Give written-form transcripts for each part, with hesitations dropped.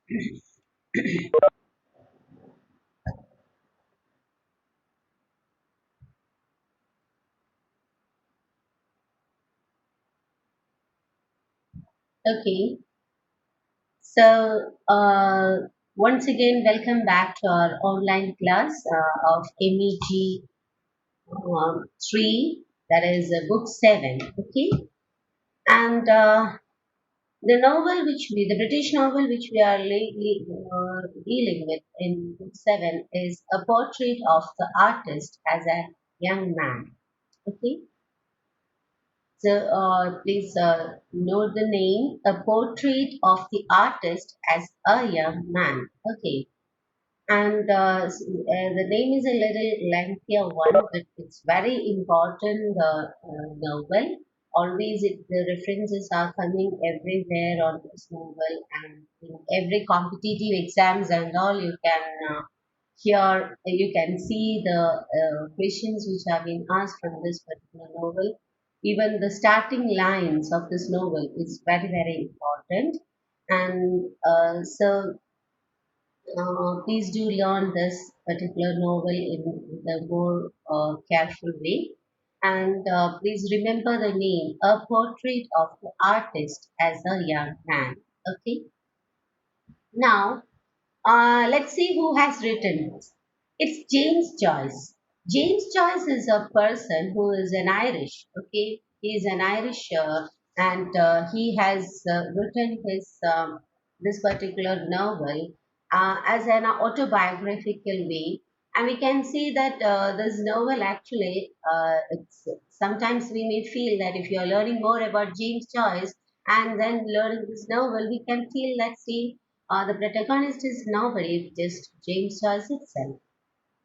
Okay, so once again, welcome back to our online class of MEG 3, that is book 7. Okay, and the British novel which we are dealing with in book 7 is a portrait of the artist as a young man. Okay, so please note the name, a portrait of the artist as a young man. Okay, and the name is a little lengthier one, but it's very important novel. Always the references are coming everywhere on this novel, and in every competitive exams and all, you can hear, you can see the questions which have been asked from this particular novel. Even the starting lines of this novel is very, very important. And please do learn this particular novel in the more careful way. And please remember the name, A Portrait of the Artist as a Young Man. Okay. Now, let's see who has written this. It's James Joyce. James Joyce is a person who is an Irish. Okay, he is an Irish, and he has written his this particular novel as an autobiographical way. And we can see that this novel actually, it's sometimes we may feel that if you are learning more about James Joyce and then learning this novel, we can feel that see the protagonist is nobody, just James Joyce itself.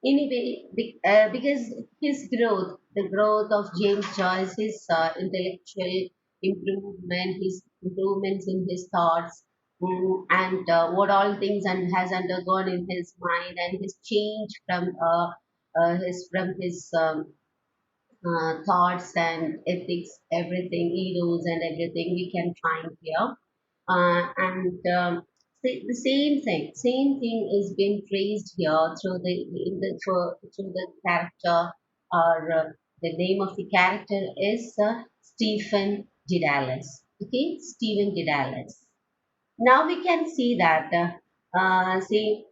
Anyway, because the growth of James Joyce, his intellectual improvement, his improvements in his thoughts, and what all things and has undergone in his mind, and his change from his thoughts and ethics, everything, egos and everything we can find here. And the same thing is being phrased here through through the character, or the name of the character is Stephen Didalis. Okay, Stephen Didalis. Now we can see that. See,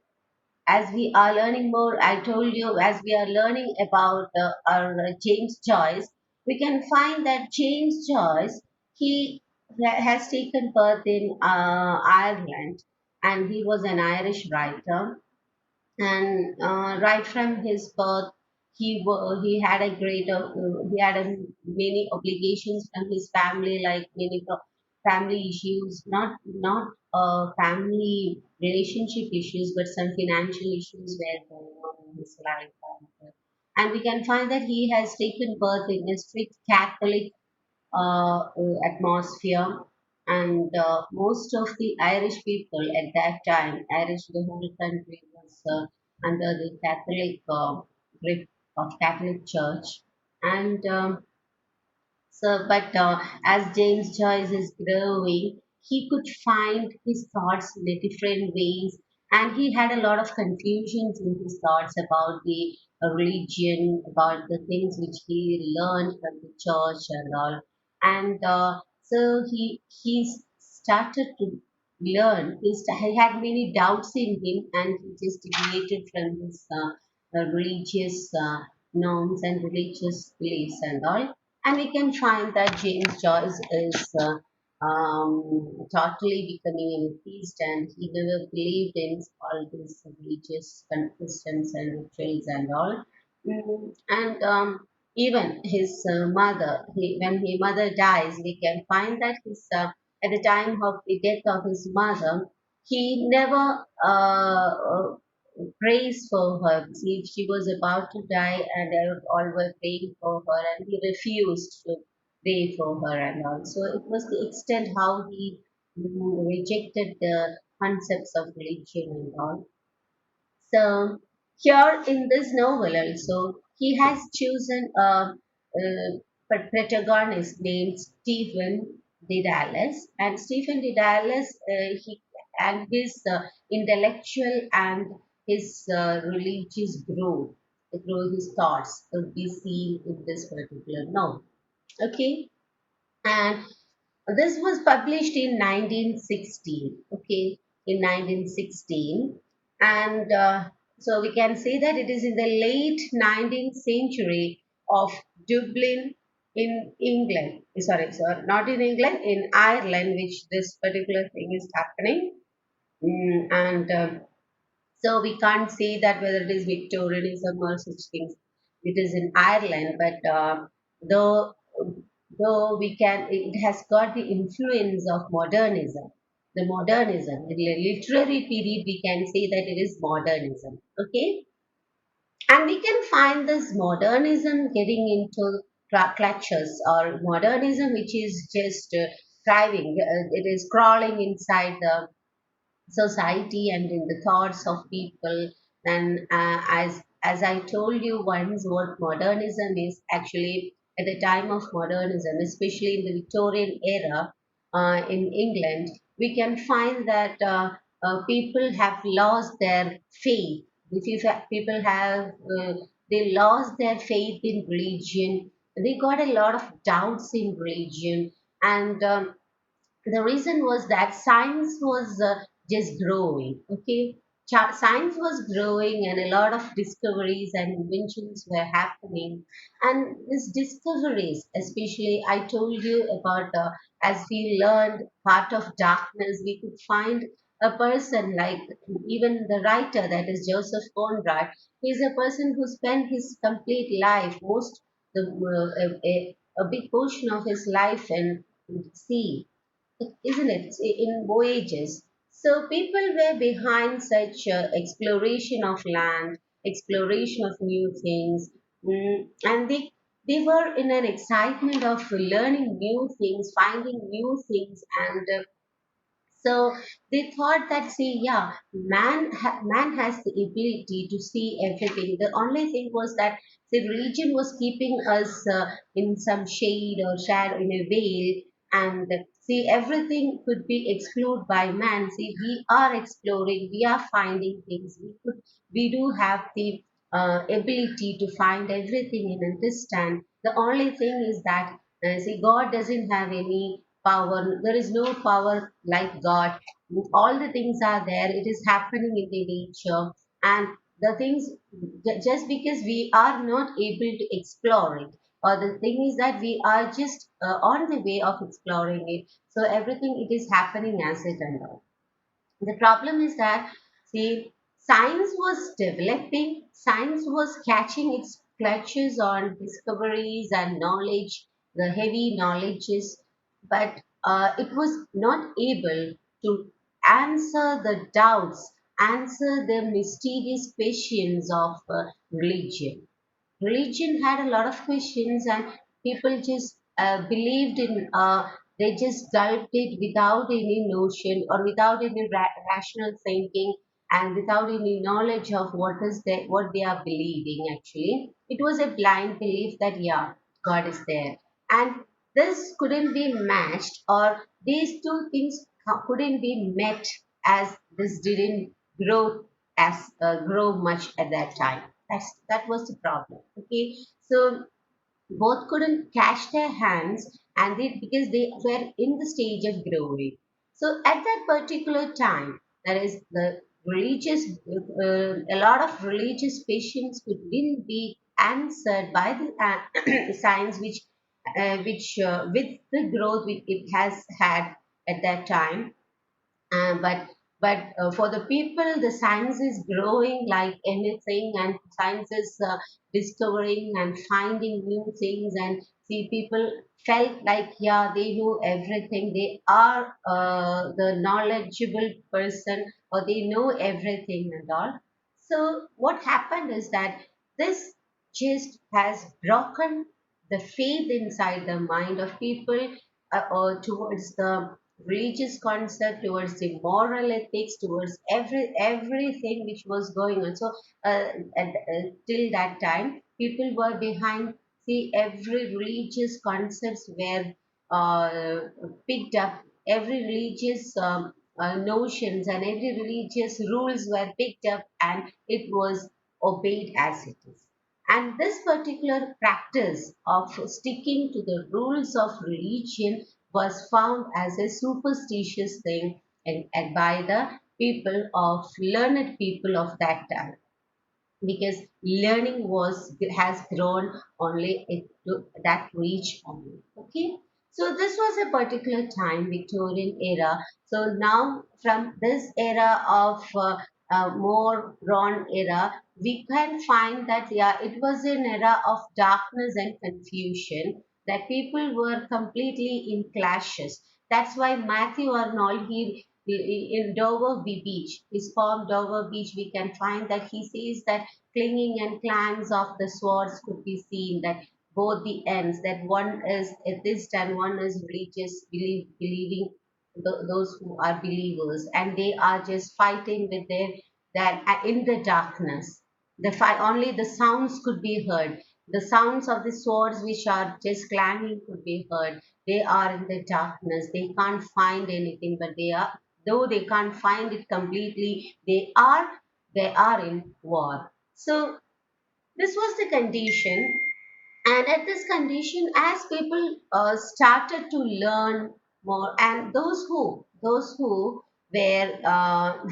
as we are learning more, I told you, as we are learning about our James Joyce, we can find that James Joyce, he has taken birth in Ireland, and he was an Irish writer. And right from his birth, he had he had many obligations from his family, like many family issues, not family relationship issues, but some financial issues were going on in his life. And we can find that he has taken birth in a strict Catholic atmosphere. And most of the Irish people at that time, Irish, the whole country was under the Catholic grip of Catholic Church. And but as James Joyce is growing, he could find his thoughts in a different ways, and he had a lot of confusions in his thoughts about the religion, about the things which he learned from the church and all. And so he started to learn. He had many doubts in him, and he just deviated from his religious norms and religious beliefs and all. And we can find that James Joyce is totally becoming an atheist, and he never believed in all these religious customs and rituals and all. And even his mother, when his mother dies, we can find that at the time of the death of his mother, he never prays for her. See, she was about to die, and they all were praying for her, and he refused to pray for her and all. So it was the extent how he rejected the concepts of religion and all. So here in this novel also, he has chosen protagonist named Stephen Didalis, and Stephen Didalis, and his intellectual and his religious his thoughts will be seen in this particular novel. Okay, and this was published in 1916. Okay, in 1916, and so we can say that it is in the late 19th century of Dublin in England. Sorry, not in England, in Ireland, which this particular thing is happening. And so we can't say that whether it is Victorianism or such things. It is in Ireland, but though though it has got the influence of modernism. The modernism, the literary period, we can say that it is modernism. Okay, and we can find this modernism getting into clutches, or modernism which is just thriving. It is crawling inside the society and in the thoughts of people. And as I told you once, what modernism is actually, at the time of modernism, especially in the Victorian era in England, we can find that people have lost their faith. People have they lost their faith in religion. They got a lot of doubts in religion, and the reason was that science was just growing. Okay, science was growing and a lot of discoveries and inventions were happening, and these discoveries, especially I told you about, as we learned part of darkness, we could find a person like, even the writer, that is Joseph Conrad. He is a person who spent his complete life, most the a big portion of his life in sea, isn't it? In voyages. So people were behind such exploration of land, exploration of new things, and they were in an excitement of learning new things, finding new things, and so they thought that, see, yeah, man has the ability to see everything. The only thing was that the religion was keeping us in some shade or shadow, in a veil, and see, everything could be explored by man. See, we are exploring, we are finding things. We do have the ability to find everything and understand. The only thing is that, see, God doesn't have any power. There is no power like God. All the things are there. It is happening in the nature. And the things, just because we are not able to explore it, or the thing is that we are just on the way of exploring it. So everything, it is happening as it and all. The problem is that, see, science was developing, science was catching its clutches on discoveries and knowledge, the heavy knowledges, but it was not able to answer the doubts, answer the mysterious questions of religion. Religion had a lot of questions, and people just believed in, they just gulped it without any notion or without any rational thinking, and without any knowledge of what they are believing. Actually, it was a blind belief that, yeah, God is there, and this couldn't be matched, or these two things couldn't be met, as this didn't grow grow much at that time. That was the problem. Okay, so both couldn't catch their hands, and because they were in the stage of growing. So at that particular time, that is the religious, a lot of religious questions couldn't be answered by the science, which with the growth which it has had at that time. But for the people, the science is growing like anything, and science is discovering and finding new things. And see, people felt like, yeah, they know everything. They are the knowledgeable person, or they know everything and all. So what happened is that this just has broken the faith inside the mind of people, or towards the religious concept, towards the moral ethics, towards everything which was going on. So till that time, people were behind. See, every religious concepts were picked up. Every religious notions and every religious rules were picked up and it was obeyed as it is. And this particular practice of sticking to the rules of religion was found as a superstitious thing and by the people of learned people of that time, because learning was has grown only to that reach only. Okay, so this was a particular time, Victorian era. So now from this era of more Ron era, we can find that yeah, it was an era of darkness and confusion, that people were completely in clashes. That's why Matthew Arnold, in Dover Beach, his poem Dover Beach, we can find that he says that clinging and clangs of the swords could be seen, that both the ends, that one is atheist and one is religious, believing those who are believers, and they are just fighting with their that in the darkness. The fight, only the sounds could be heard. The sounds of the swords which are just clanging could be heard. They are in the darkness. They can't find anything, but they are, though they can't find it completely, they are in war. So this was the condition, and at this condition, as people started to learn more, and those who were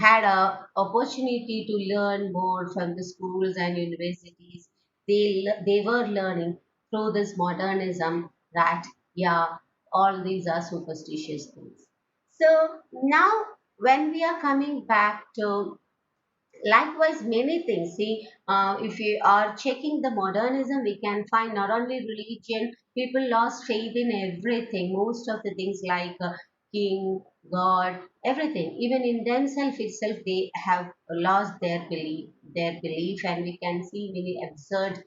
had a opportunity to learn more from the schools and universities, they were learning through this modernism that yeah, all these are superstitious things. So now when we are coming back to likewise many things, see, if we are checking the modernism, we can find not only religion, people lost faith in everything, most of the things like king, god, everything, even in themselves itself they have lost their belief, and we can see many absurd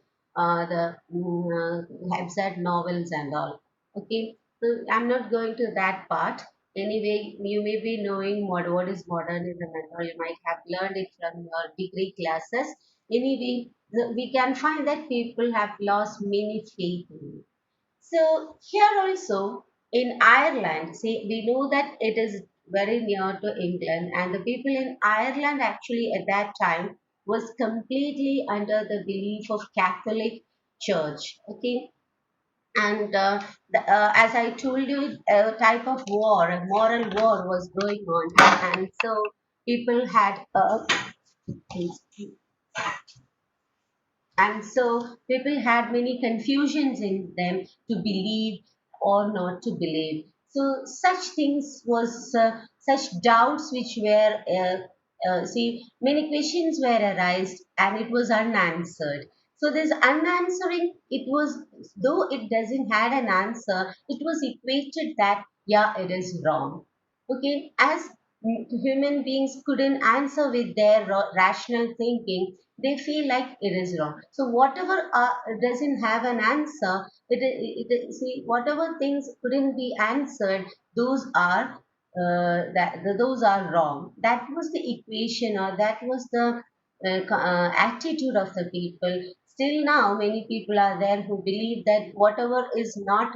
novels and all. Okay, so I'm not going to that part. Anyway, you may be knowing what is modernism and all. You might have learned it from your degree classes. Anyway, we can find that people have lost many faith in it. So here also in Ireland, see, we know that it is very near to England, and the people in Ireland actually at that time was completely under the belief of Catholic Church. Okay, and as I told you, a type of war, a moral war was going on, and so people had and so people had many confusions in them to believe or not to believe. So such things was such doubts which were see, many questions were arised and it was unanswered. So this unanswering, it was, though it doesn't had an answer, it was equated that yeah, it is wrong. Okay, as human beings couldn't answer with their rational thinking, they feel like it is wrong. So whatever doesn't have an answer, see, whatever things couldn't be answered, those are those are wrong. That was the equation, or that was the attitude of the people. Still now, many people are there who believe that whatever is not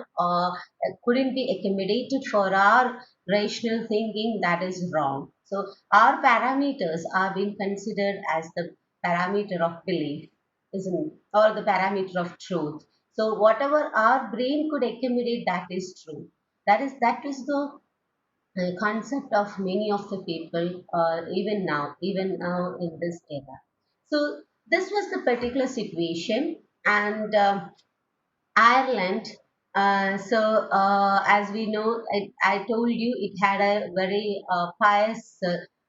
couldn't be accommodated for our rational thinking, that is wrong. So our parameters are being considered as the parameter of belief, isn't it? Or the parameter of truth. So whatever our brain could accumulate, that is true. That is the concept of many of the people, even now in this era. So this was the particular situation, and Ireland. As we know, I told you it had a very pious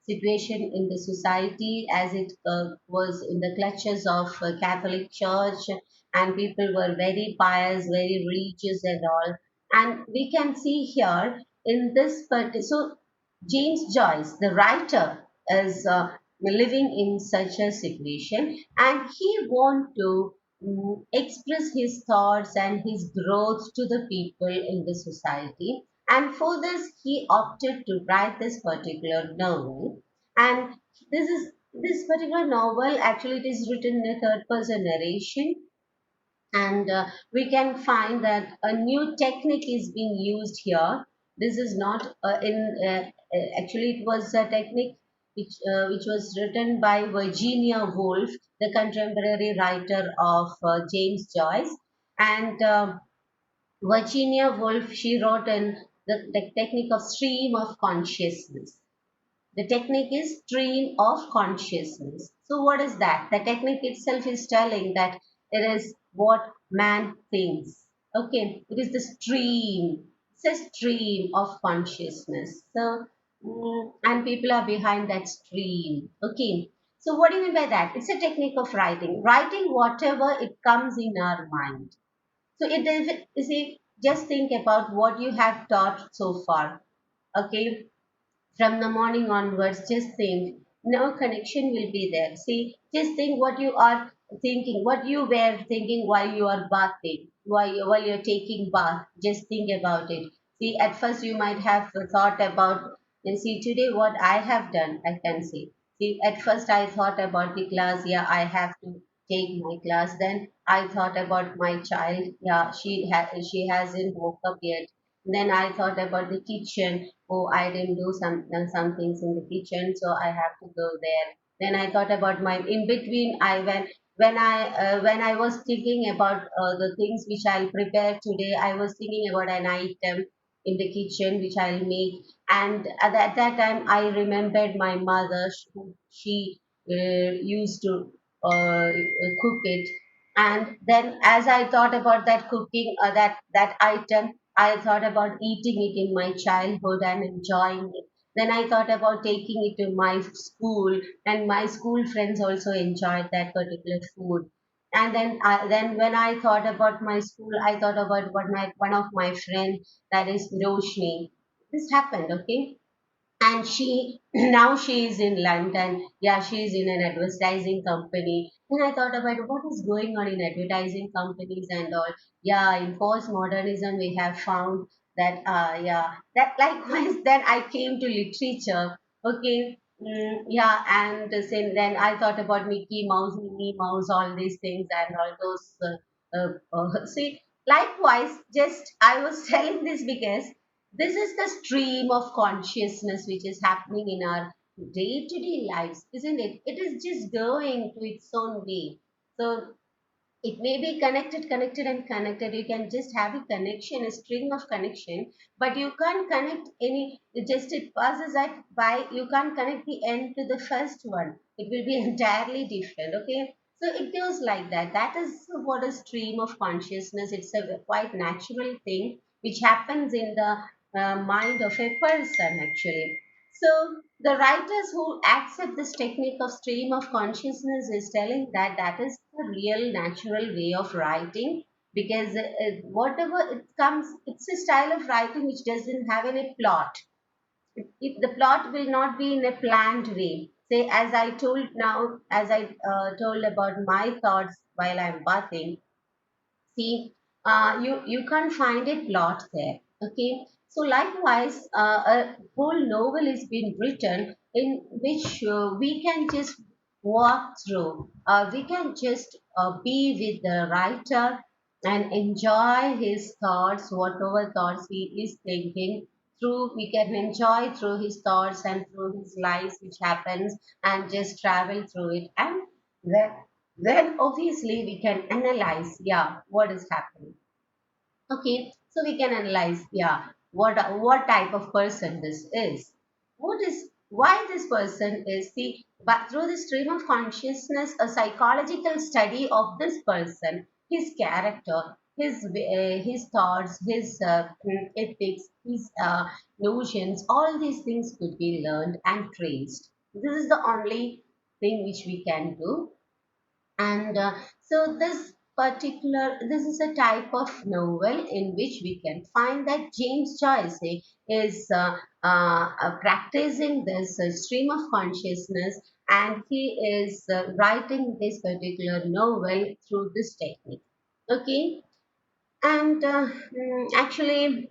situation in the society, as it was in the clutches of Catholic Church, and people were very pious, very religious, and all. And we can see here in this so James Joyce, the writer, is living in such a situation, and he want to express his thoughts and his growth to the people in the society. And for this, he opted to write this particular novel. And this particular novel actually it is written in a third person narration, and we can find that a new technique is being used here. This is not actually it was a technique which was written by Virginia Woolf, the contemporary writer of James Joyce, and Virginia Woolf, she wrote in the technique of stream of consciousness. The technique is stream of consciousness. So, what is that? The technique itself is telling that it is what man thinks. Okay, it is the stream. It's a stream of consciousness. So, and people are behind that stream. Okay, so what do you mean by that? It's a technique of writing. Writing whatever it comes in our mind. So, it is, you see, just think about what you have taught so far. Okay, from the morning onwards, just think no connection will be there. See, just think what you are thinking, what you were thinking while you are bathing, while you're taking bath. Just think about it. See, at first you might have thought about, and see, today what I have done, I can say. See, at first I thought about the class. Yeah, I have to take my class. Then I thought about my child. Yeah, she hasn't woke up yet. Then I thought about the kitchen. Oh, I didn't do some things in the kitchen, so I have to go there. Then I thought about my in between. I when I was thinking about the things which I'll prepare today, I was thinking about an item in the kitchen which I'll make. And at that time, I remembered my mother. She used to cook it. And then, as I thought about that cooking, that item, I thought about eating it in my childhood and enjoying it. Then I thought about taking it to my school, and my school friends also enjoyed that particular food. And then when I thought about my school, I thought about what my one of my friends, that is Roshni. This happened, okay? And she now she is in London. Yeah, she is in an advertising company. And I thought about what is going on in advertising companies and all. Yeah, in postmodernism we have found that yeah, that likewise then I came to literature. Okay. Yeah, and then I thought about Mickey Mouse, Minnie Mouse, all these things and all those. See, likewise, just I was telling this because this is the stream of consciousness which is happening in our day to day lives, isn't it? It is just going to its own way. So it may be connected and connected. You can just have a connection, a string of connection, but you can't connect any, just it passes that by, you can't connect the end to the first one. It will be entirely different, okay? So it goes like that. That is what a stream of consciousness. It's a quite natural thing which happens in the mind of a person actually. So the writers who accept this technique of stream of consciousness is telling that that is the real natural way of writing, because whatever it comes, it's a style of writing which doesn't have any plot. The plot will not be in a planned way. Say, as I told now, as I told about my thoughts while I'm bathing. See, you can't find a plot there. Okay, so likewise, a whole novel is being written in which we can just walk through. We can just be with the writer and enjoy his thoughts, whatever thoughts he is thinking. Through we can enjoy through his thoughts and through his lives which happens, and just travel through it. And then obviously we can analyze, yeah, what is happening. Okay, so we can analyze, yeah, what type of person this is. What is why this person is the but through the stream of consciousness, a psychological study of this person, his character, his thoughts, his ethics, his notions, all these things could be learned and traced. This is the only thing which we can do. And so this is a type of novel in which we can find that James Joyce is practicing this stream of consciousness, and he is writing this particular novel through this technique. Okay, and actually,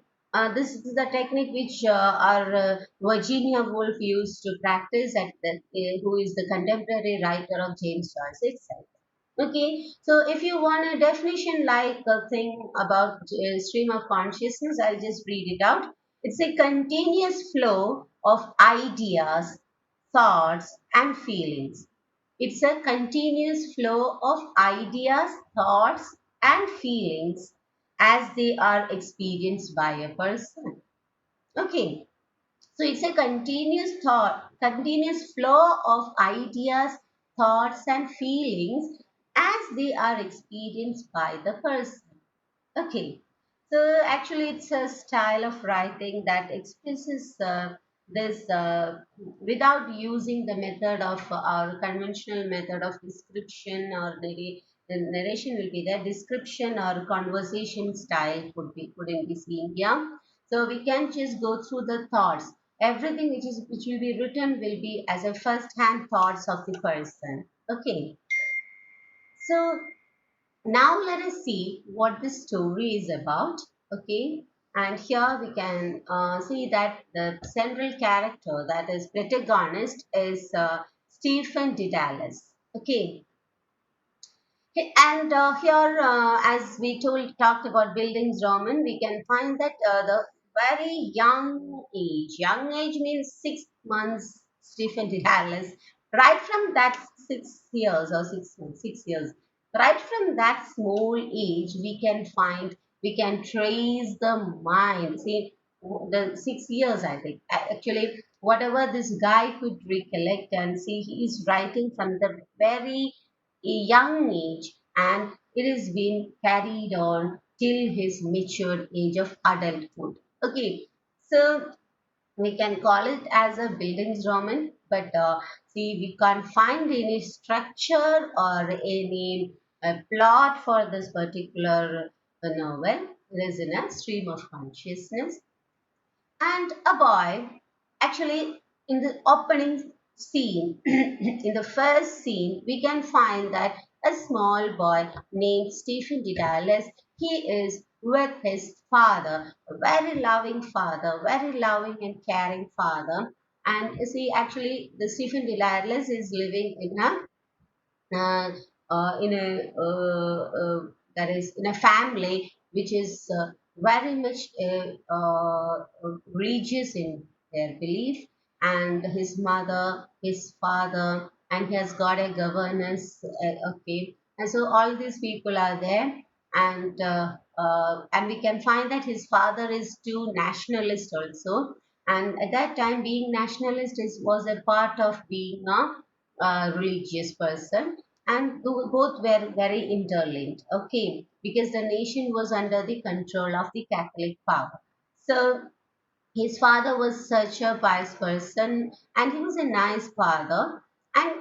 this is the technique which our Virginia Woolf used to practice who is the contemporary writer of James Joyce itself. Okay, so if you want a definition like a thing about stream of consciousness, I'll just read it out. It's a continuous flow of ideas, thoughts, and feelings. It's a continuous flow of ideas, thoughts, and feelings as they are experienced by a person. Okay, so it's a continuous flow of ideas, thoughts, and feelings as they are experienced by the person. Okay, so actually, it's a style of writing that expresses this without using the method of our conventional method of description or the narration will be there. Description or conversation style couldn't be seen here. So we can just go through the thoughts. Everything which will be written will be as a first-hand thoughts of the person. Okay, so now let us see what this story is about. Okay, and here we can see that the central character, that is protagonist, is Stephen Dedalus. Okay, and here, as we talked about buildings, Roman, we can find that the very young age means 6 months, Stephen Dallas, right from that 6 years or 6 months, 6 years, right from that small age, we can trace the mind. See, the 6 years, I think, actually, whatever this guy could recollect and see, he is writing from the very young age, and it is being carried on till his mature age of adulthood. Okay, so we can call it as a buildings roman, but see, we can't find any structure or any plot for this particular novel. It is in a stream of consciousness, and a boy, actually, in the opening scene, in the first scene, we can find that a small boy named Stephen Dedalus, he is with his father, a very loving father, very loving and caring father. And you see, actually, the Stephen Dedalus is living uh, in a that is in a family which is very much religious in their belief, and his mother, his father, and he has got a governess. Okay, and so all these people are there, and we can find that his father is too nationalist also, and at that time being nationalist was a part of being a religious person, and both were very interlinked. Okay, because the nation was under the control of the Catholic power. So his father was such a pious person, and he was a nice father. And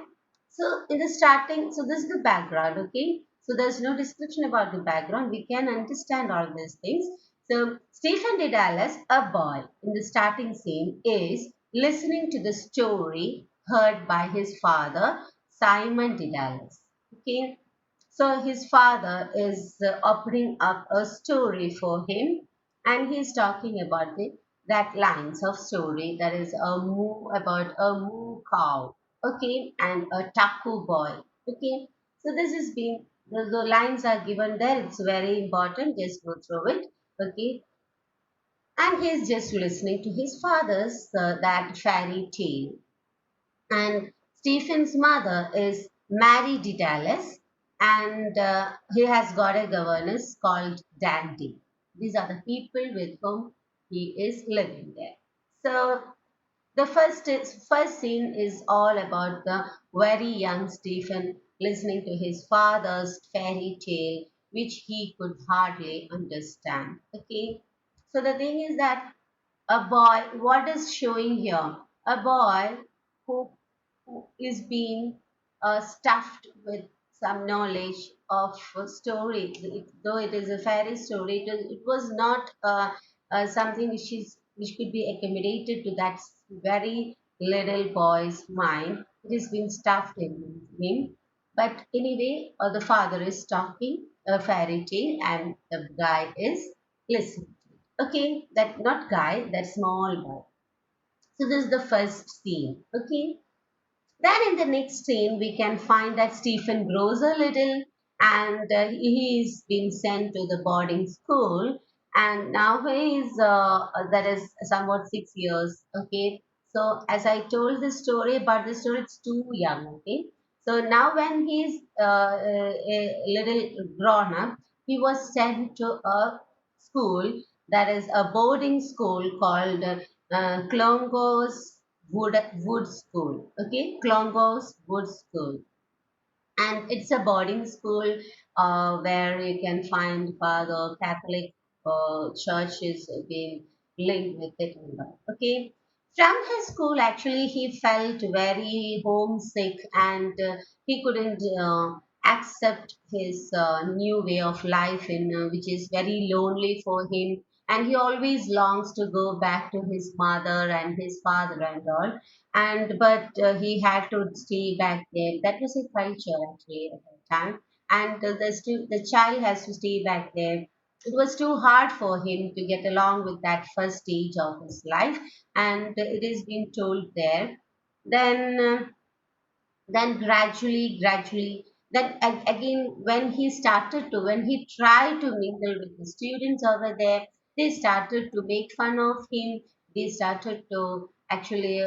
so in the starting, so this is the background. Okay, so there's no description about the background, we can understand all these things. So Stephen Dedalus, a boy, in the starting scene is listening to the story heard by his father, Simon Dedalus. Okay, so his father is opening up a story for him, and he's talking about the that lines of story, that is a moo, about a moo cow, okay, and a taku boy. Okay, so this is being, the lines are given there. It's very important. Just go through it. Okay, and he's just listening to his father's that fairy tale, and Stephen's mother is Mary de Dallas, and he has got a governess called Dandy. These are the people with whom he is living there. So the first scene is all about the very young Stephen listening to his father's fairy tale, which he could hardly understand. Okay, so the thing is that a boy, what is showing here? A boy who, who is being stuffed with some knowledge of a story. Though it is a fairy story, it was not something which could be accommodated to that very little boy's mind. It is being stuffed in him. But anyway, the father is talking a fairy tale, and the guy is listening. Okay, that not guy, that small boy. So this is the first scene. Okay, then in the next scene we can find that Stephen grows a little, and he's been sent to the boarding school, and now he is that is somewhat 6 years. Okay, so as I told the story, but the story it's too young. Okay, so now when he's a little grown up, he was sent to a school that is a boarding school called Clongowes Wood School. Okay, Clongowes Wood School, and it's a boarding school where you can find the Catholic churches being linked with it. And all. Okay, from his school, actually, he felt very homesick and he couldn't accept his new way of life, in which is very lonely for him. And he always longs to go back to his mother and his father and all, and but he had to stay back there. That was a culture actually at that time, and the child has to stay back there. It was too hard for him to get along with that first stage of his life, and it is being told there. Then gradually, then again, when he tried to mingle with the students over there, they started to make fun of him. They started to actually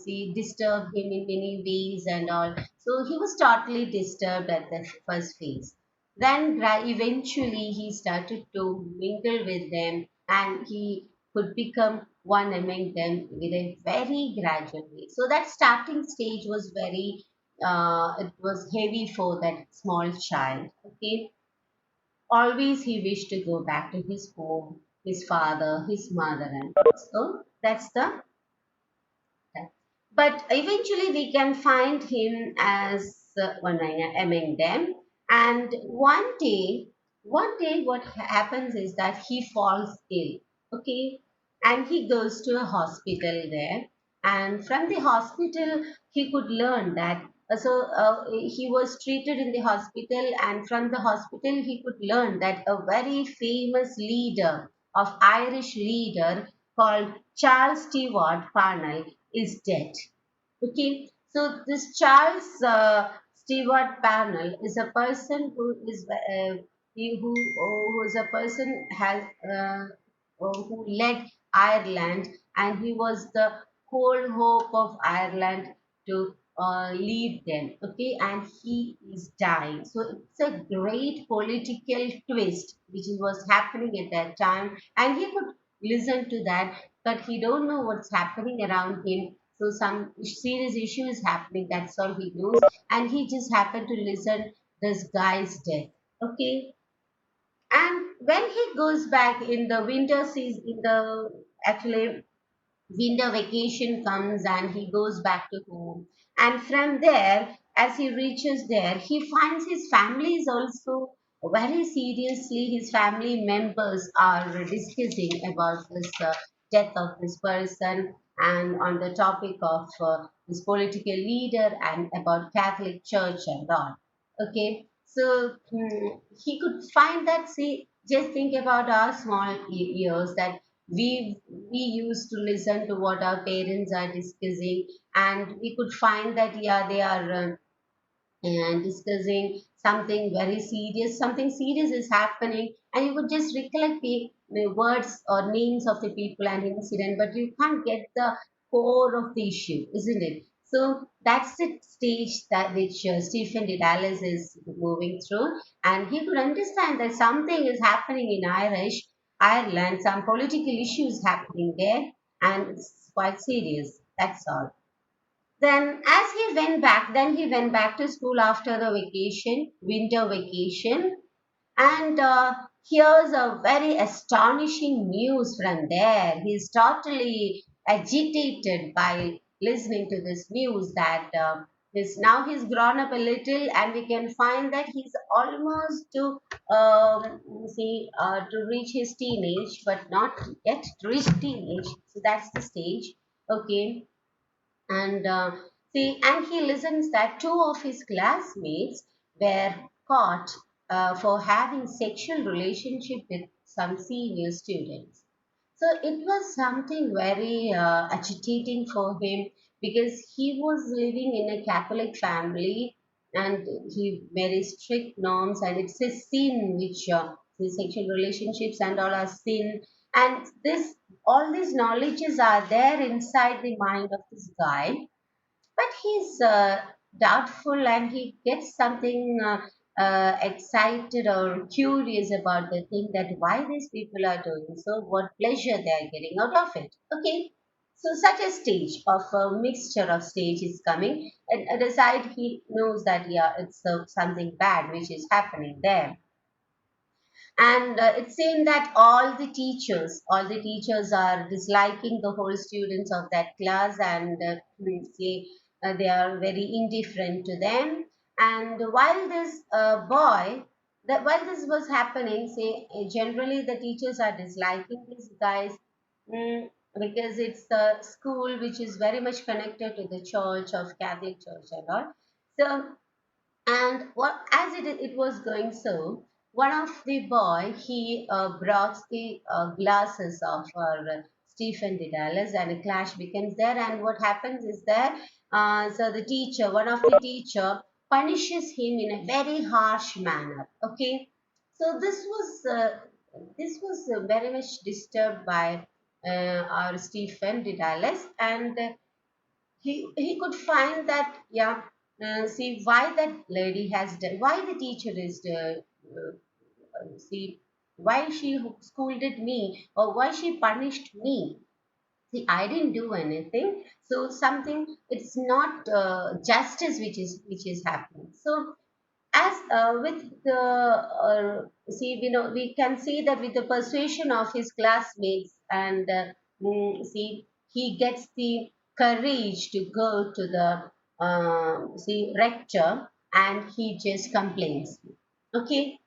see disturb him in many ways and all. So he was totally disturbed at the first phase. Then eventually he started to mingle with them, and he could become one among them with a very gradual way. So that starting stage was very, it was heavy for that small child. Okay, always he wished to go back to his home, his father, his mother, and so that's the but eventually we can find him as one among them. And one day what happens is that he falls ill. Okay, and he goes to a hospital there, and from the hospital he could learn that he was treated in the hospital, and from the hospital he could learn that a very famous leader of Irish leader called Charles Stewart Parnell is dead. Okay, so this Charles Stewart Parnell is a person who is a person has who led Ireland, and he was the whole hope of Ireland to lead them. Okay, and he is dying. So it's a great political twist which was happening at that time, and he could listen to that, but he don't know what's happening around him. So some serious issue is happening. That's all he knows, and he just happened to listen this guy's death. Okay, and when he goes back in the winter season, in the actually winter vacation comes, and he goes back to home, and from there, as he reaches there, he finds his family is also very seriously, his family members are discussing about this death of this person, and on the topic of this political leader and about Catholic Church and all. Okay, so he could find that, see, just think about our small years, that we used to listen to what our parents are discussing, and we could find that yeah, they are and discussing something serious is happening, and you would just recollect the words or names of the people and incident, but you can't get the core of the issue, isn't it? So that's the stage that which Stephen Dedalus is moving through, and he could understand that something is happening in Ireland, some political issues happening there, and it's quite serious. That's all. Then he went back to school after the vacation, winter vacation, and here's a very astonishing news from there. He's totally agitated by listening to this news that he's grown up a little, and we can find that he's almost to to reach his teenage, but not yet to reach teenage. So that's the stage. Okay, and and he listens that two of his classmates were caught for having sexual relationship with some senior students. So it was something very agitating for him, because he was living in a Catholic family, and he very strict norms, and it's a sin which The sexual relationships and all are sin. And this all these knowledges are there inside the mind of this guy, but he's doubtful and he gets something excited or curious about the thing that why these people are doing so, what pleasure they are getting out of it. Okay, so such a stage of a mixture of stage is coming, and at the side he knows that yeah, it's something bad which is happening there. And it's saying that all the teachers are disliking the whole students of that class, and say they are very indifferent to them. And while this boy that while this was happening, say generally the teachers are disliking these guys, mm, because it's a school which is very much connected to the church of Catholic church and all. So, and what as it was going so, one of the boy he brought the glasses of Stephen de Dallas, and a clash begins there. And what happens is that so the teacher, one of the teacher, punishes him in a very harsh manner. Okay, so this was very much disturbed by our Stephen de Dallas, and he could find that yeah, see why that lady has done, why the teacher is see why she scolded me or why she punished me. See, I didn't do anything, so something, it's not justice which is happening. So as with the see, we can see that with the persuasion of his classmates, and see, he gets the courage to go to the see rector, and he just complains. Okay,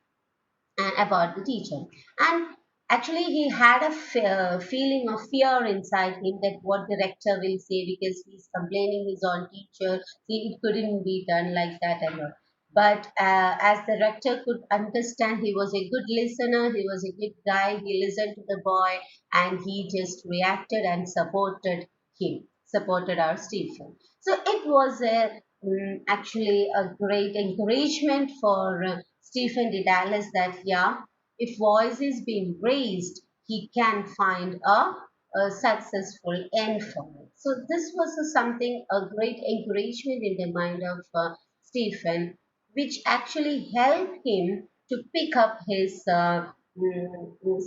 and about the teacher. And actually, he had a feeling of fear inside him that what the rector will say, because he's complaining his own teacher. See, it couldn't be done like that and all. But as the rector could understand, he was a good listener, he was a good guy, he listened to the boy, and he just reacted and supported our Stephen. So it was actually a great encouragement for Stephen de Dallas that yeah, if voice is being raised, he can find a successful end for it. So this was something, a great encouragement in the mind of Stephen, which actually helped him to pick up his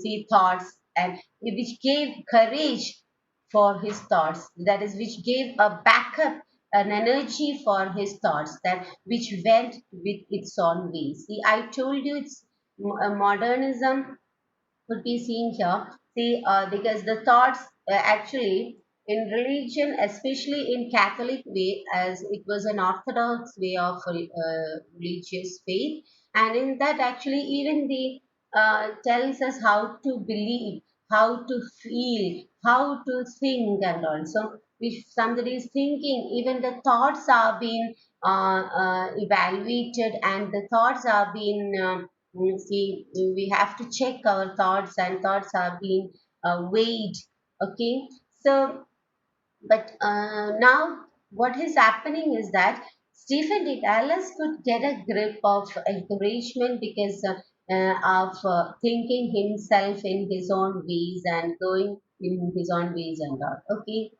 see thoughts, and which gave courage for his thoughts, that is, which gave a backup, an energy for his thoughts, that which went with its own way. See, I told you it's modernism could be seen here. See, because the thoughts actually in religion, especially in Catholic way, as it was an orthodox way of religious faith, and in that actually even the tells us how to believe, how to feel, how to think, and also if somebody is thinking, even the thoughts are being evaluated, and the thoughts are being see, we have to check our thoughts, and thoughts are being weighed. Okay, so but now what is happening is that Stephen D. Dallas could get a grip of encouragement because of thinking himself in his own ways and going in his own ways and all. Okay,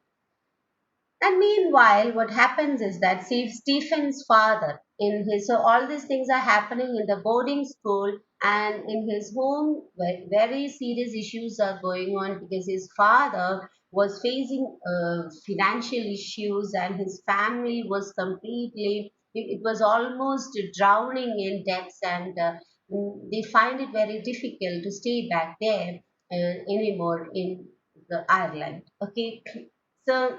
and meanwhile, what happens is that Stephen's father, in his, so all these things are happening in the boarding school, and in his home, very serious issues are going on because his father was facing financial issues, and his family was completely, it was almost drowning in debts, and they find it very difficult to stay back there anymore in the Ireland. Okay, so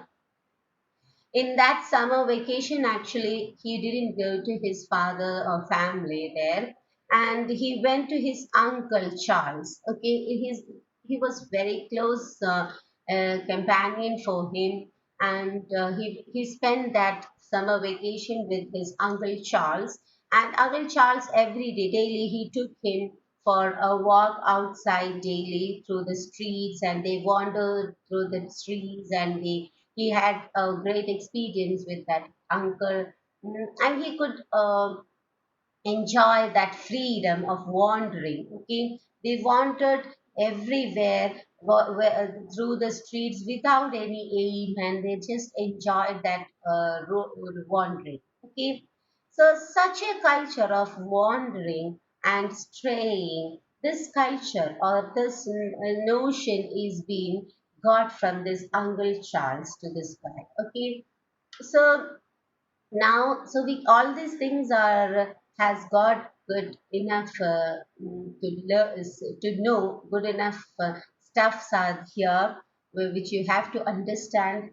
in that summer vacation, actually he didn't go to his father or family there, and he went to his uncle Charles. Okay, he was very close companion for him, and he spent that summer vacation with his uncle Charles. And uncle Charles, every day daily, he took him for a walk outside daily through the streets, and they wandered through the streets, and he had a great experience with that uncle. And he could enjoy that freedom of wandering. Okay, they wandered everywhere through the streets without any aim, and they just enjoyed that wandering. Okay, so such a culture of wandering and straying, this culture or this notion is being got from this Uncle Charles to this guy. Okay, so now so we all these things are has got good enough to know good enough stuffs are here which you have to understand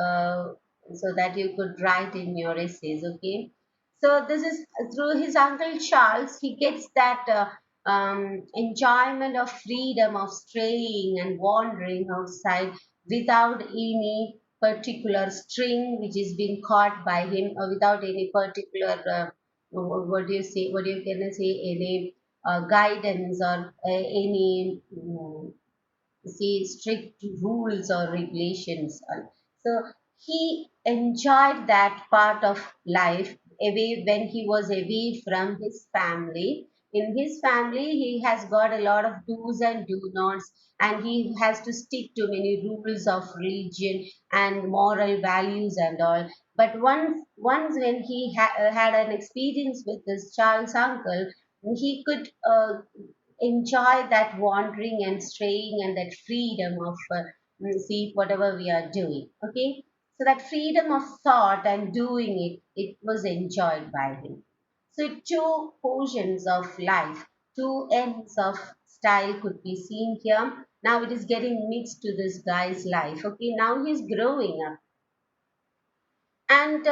uh, so that you could write in your essays. Okay, so this is through his Uncle Charles. He gets that enjoyment of freedom of straying and wandering outside without any particular string which is being caught by him, or without any particular what do you say, what do you can say, any guidance or any see strict rules or regulations. So he enjoyed that part of life away when he was away from his family. In his family, he has got a lot of do's and do nots, and he has to stick to many rules of religion and moral values and all. But once when he had an experience with this Charles uncle, he could enjoy that wandering and straying and that freedom of see whatever we are doing. Okay, so that freedom of thought and doing it was enjoyed by him. So two portions of life, two ends of style could be seen here. Now it is getting mixed to this guy's life. Okay, now he's growing up, and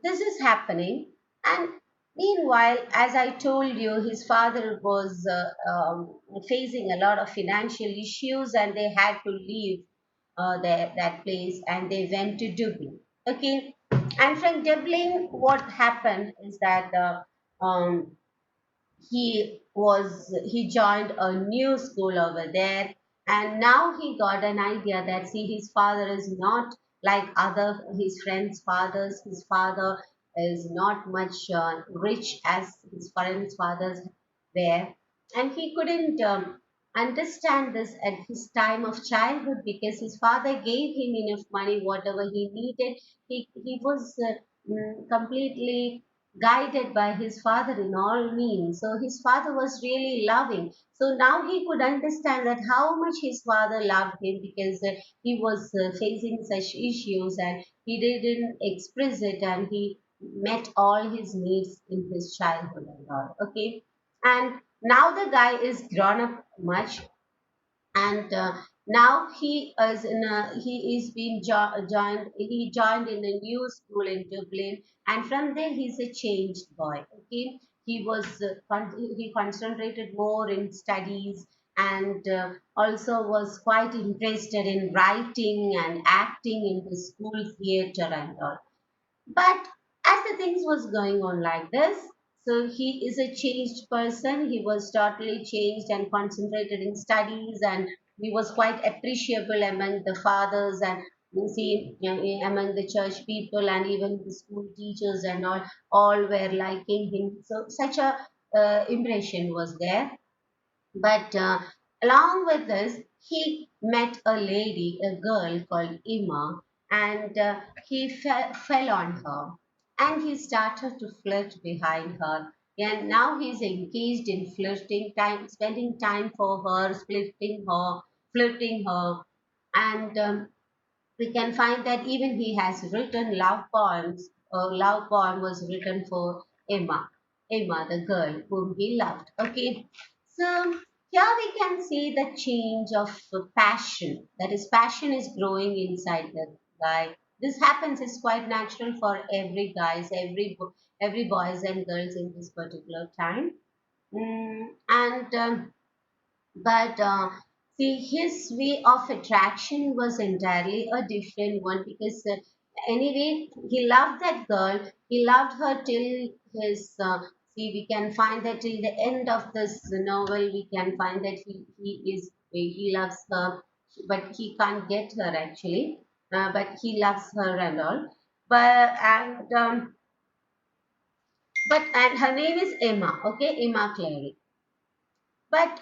this is happening. And meanwhile, as I told you, his father was facing a lot of financial issues, and they had to leave that place, and they went to Dublin. Okay, and from Dublin, what happened is that he joined a new school over there, and now he got an idea that see his father is not like other his friends fathers. His father is not much rich as his friends fathers were, and he couldn't understand this at his time of childhood because his father gave him enough money whatever he needed. He was completely guided by his father in all means. So his father was really loving. So now he could understand that how much his father loved him because he was facing such issues and he didn't express it, and he met all his needs in his childhood and all. Okay. And now the guy is grown up much, and now he is being joined he joined in a new school in Dublin, and from there he's a changed boy. Okay, he concentrated more in studies, and also was quite interested in writing and acting in the school theater and all. But as the things was going on like this, so he is a changed person. He was totally changed and concentrated in studies, and he was quite appreciable among the fathers and you see among the church people and even the school teachers and all were liking him. So such a impression was there. But along with this, he met a lady, a girl called Emma, and he fell on her, and he started to flirt behind her. And now he's engaged in flirting time, spending time for her, flirting her, and we can find that even he has written love poems. A love poem was written for Emma, the girl whom he loved. Okay, so here we can see the change of passion. That is, passion is growing inside the guy. This happens is quite natural for every guys, every boys and girls in this particular time. And but see, his way of attraction was entirely a different one because anyway, he loved that girl. He loved her till his. See, we can find that till the end of this novel, we can find that he loves her, but he can't get her actually. But he loves her and all. But and But and her name is Emma, okay, Emma Clary. But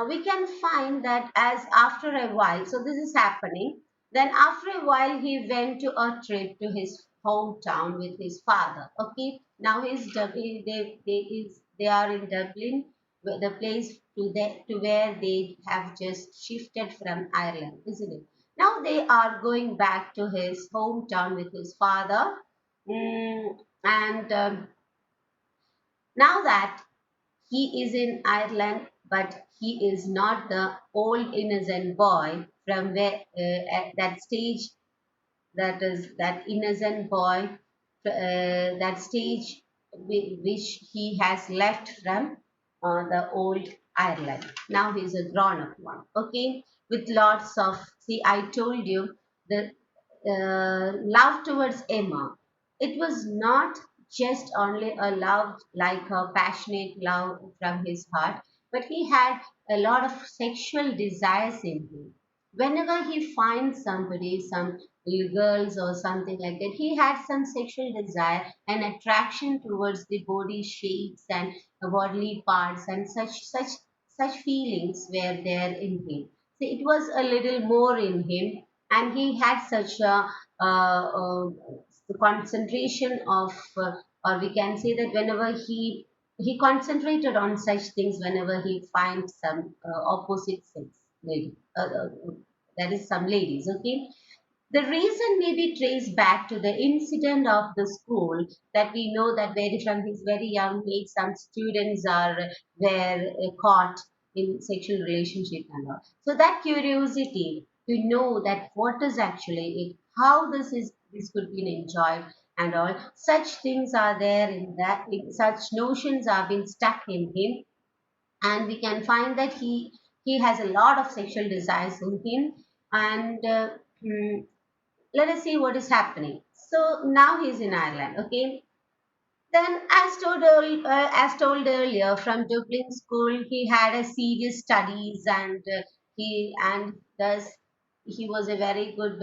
we can find that as after a while, so this is happening. Then after a while, he went to a trip to his hometown with his father. Okay, now they are in Dublin, the place to where they have just shifted from Ireland, isn't it? Now they are going back to his hometown with his father. And now that he is in Ireland, but he is not the old innocent boy from where at that stage, that is that innocent boy, that stage which he has left from the old Ireland. Now he's a grown up one, okay, with lots of, see, I told you the love towards Emma. It was not just only a love like a passionate love from his heart, but he had a lot of sexual desires in him. Whenever he finds somebody, some girls or something like that, he had some sexual desire and attraction towards the body shapes and bodily parts, and such feelings were there in him. So it was a little more in him, and he had such a concentration of, or we can say that whenever he concentrated on such things whenever he finds some opposite sex lady, that is some ladies, okay. The reason may be traced back to the incident of the school, that we know that very from his very young age, some students are were caught in sexual relationship and all. So that curiosity to know that what is actually it, how this could be enjoyed and all, such things are there in that, such notions are being stuck in him, and we can find that he has a lot of sexual desires in him. And let us see what is happening. So now he's in Ireland, okay. Then, as told earlier, from Dublin School, he had a serious studies, and thus he was a very good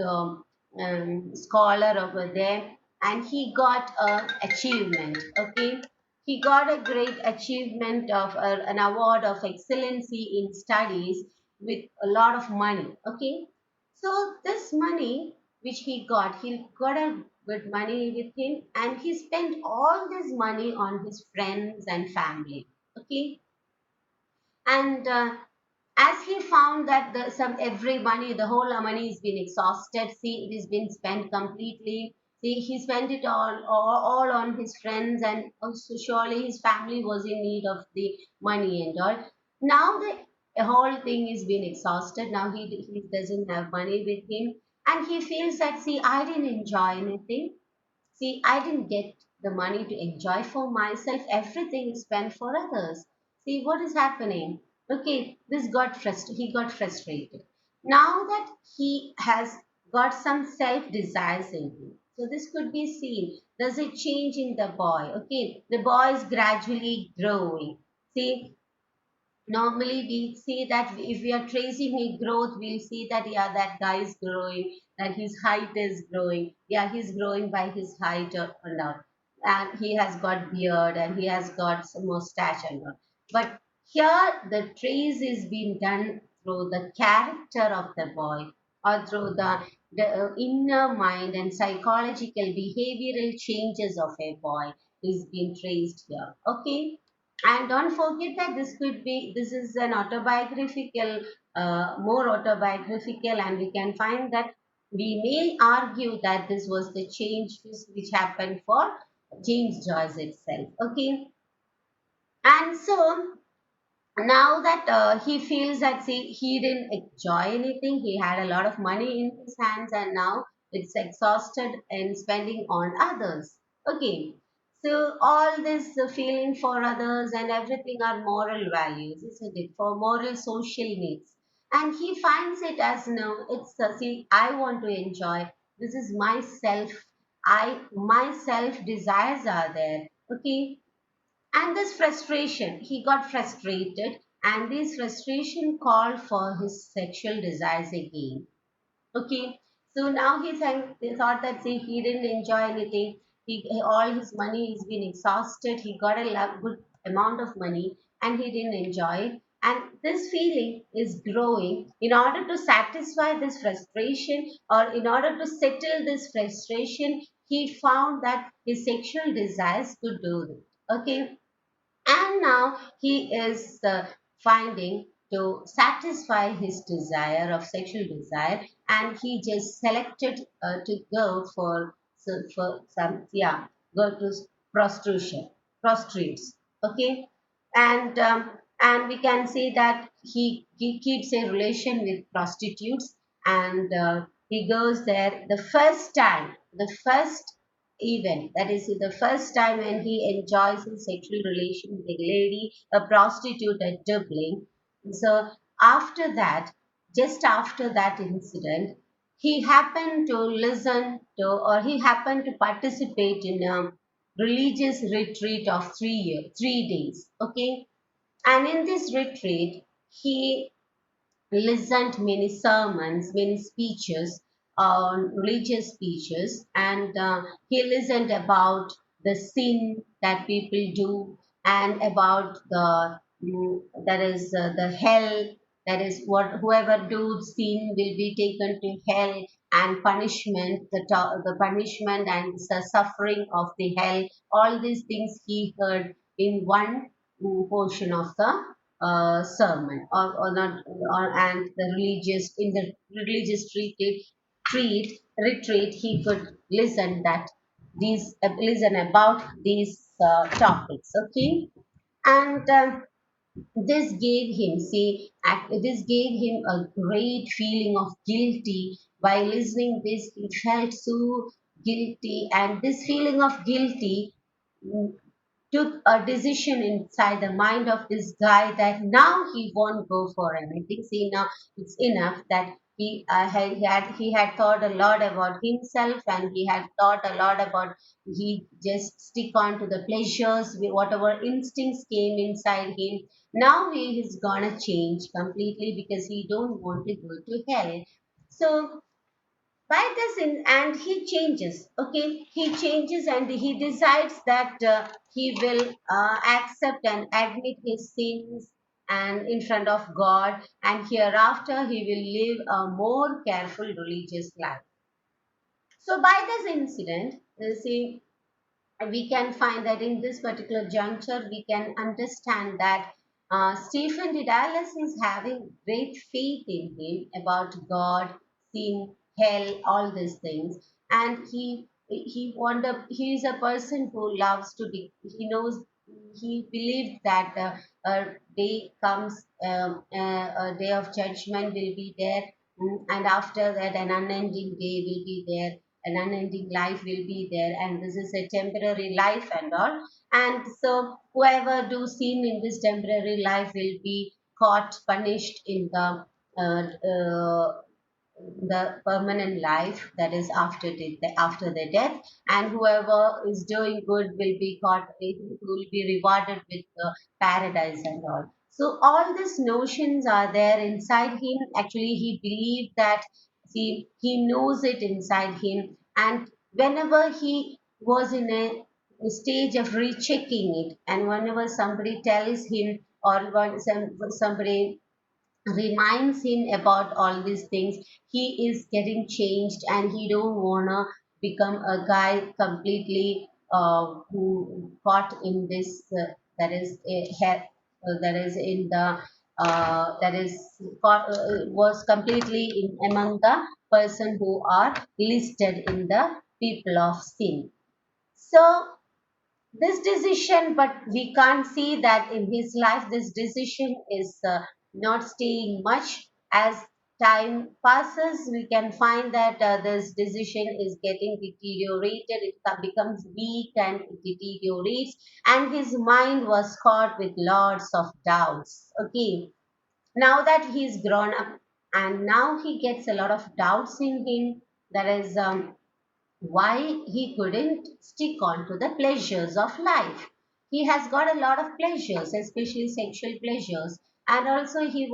scholar over there, and he got a achievement. Okay, he got a great achievement of an award of excellency in studies with a lot of money. Okay, so this money which he got a good money with him, and he spent all this money on his friends and family. Okay, and as he found that the some every money, the whole money has been exhausted. See, it has been spent completely. See, he spent it all on his friends, and also surely his family was in need of the money and all. Now the whole thing is being exhausted. Now he doesn't have money with him, and he feels that, see, I didn't enjoy anything. See, I didn't get the money to enjoy for myself. Everything is spent for others. See what is happening. Okay, he got frustrated. Now that he has got some self desires in him. So this could be seen. There's a change in the boy. Okay, the boy is gradually growing. See, normally we see that if we are tracing a growth, we'll see that, yeah, that guy is growing, that his height is growing, yeah, he's growing by his height or not, and he has got beard and he has got some mustache and all. But here the trace is being done through the character of the boy, or through the inner mind and psychological behavioral changes of a boy is being traced here. Okay, and don't forget that this is an autobiographical, more autobiographical, and we can find that we may argue that this was the change which happened for James Joyce itself. Okay, and so now that he feels that, see, he didn't enjoy anything, he had a lot of money in his hands, and now it's exhausted and spending on others. Okay, so all this feeling for others and everything are moral values, isn't it, for moral social needs. And he finds it as, no, it's see, I want to enjoy, this is myself, my self desires are there. Okay, and this frustration, he got frustrated, and this frustration called for his sexual desires again. Okay, so now he thought that, see, he didn't enjoy anything. all his money is been exhausted. He got a good amount of money and he didn't enjoy it. And this feeling is growing. In order to satisfy this frustration or in order to settle this frustration, he found that his sexual desires could do it. Okay, and now he is finding to satisfy his desire of sexual desire, and he just selected to go for some, yeah, go to prostitution, prostitutes. Okay, and we can say that he keeps a relation with prostitutes, and he goes there the first time, the first event, that is the first time when he enjoys his sexual relation with a lady, a prostitute at Dublin. So after that, just after that incident, he happened to listen to, or he happened to participate in a religious retreat of 3 days. Okay, and in this retreat, he listened many sermons, many speeches, religious speeches, and he listened about the sin that people do, and about that is the hell. That is what whoever do sin will be taken to hell, and punishment, the punishment and the suffering of the hell. All these things he heard in one portion of the sermon, or not, and the religious, in the religious retreat he could listen that these listen about these topics. Okay, and this gave him, see, this gave him a great feeling of guilty. By listening this, he felt so guilty, and this feeling of guilty took a decision inside the mind of this guy that now he won't go for anything. See, now it's enough that he had thought a lot about himself, and he had thought a lot about, he just stick on to the pleasures, whatever instincts came inside him. Now he is gonna change completely because he don't want to go to hell. So by this and he changes. Okay, he changes and he decides that he will accept and admit his sins and in front of God, and hereafter he will live a more careful religious life. So by this incident, see, we can find that in this particular juncture, we can understand that Stephen Didalis is having great faith in him about God, sin, hell, all these things, and he is a person who loves to be. He knows, he believed that a day comes, a day of judgment will be there, and after that, an unending day will be there, an unending life will be there, and this is a temporary life and all. And so whoever do sin in this temporary life will be caught, punished in the permanent life, that is after the death, and whoever is doing good will be caught, will be rewarded with paradise and all. So all these notions are there inside him. Actually, he believed that, he knows it inside him, and whenever he was in a stage of rechecking it, and whenever somebody tells him, or somebody reminds him about all these things, he is getting changed, and he don't wanna become a guy completely who caught in this, that is a that is in the that is caught, was completely in among the person who are listed in the people of sin. So this decision, but we can't see that in his life this decision is not staying much. As time passes, we can find that this decision is getting deteriorated, it becomes weak and it deteriorates, and his mind was caught with lots of doubts. Okay, now that he's grown up, and now he gets a lot of doubts in him. That is why he couldn't stick on to the pleasures of life. He has got a lot of pleasures, especially sexual pleasures, and also he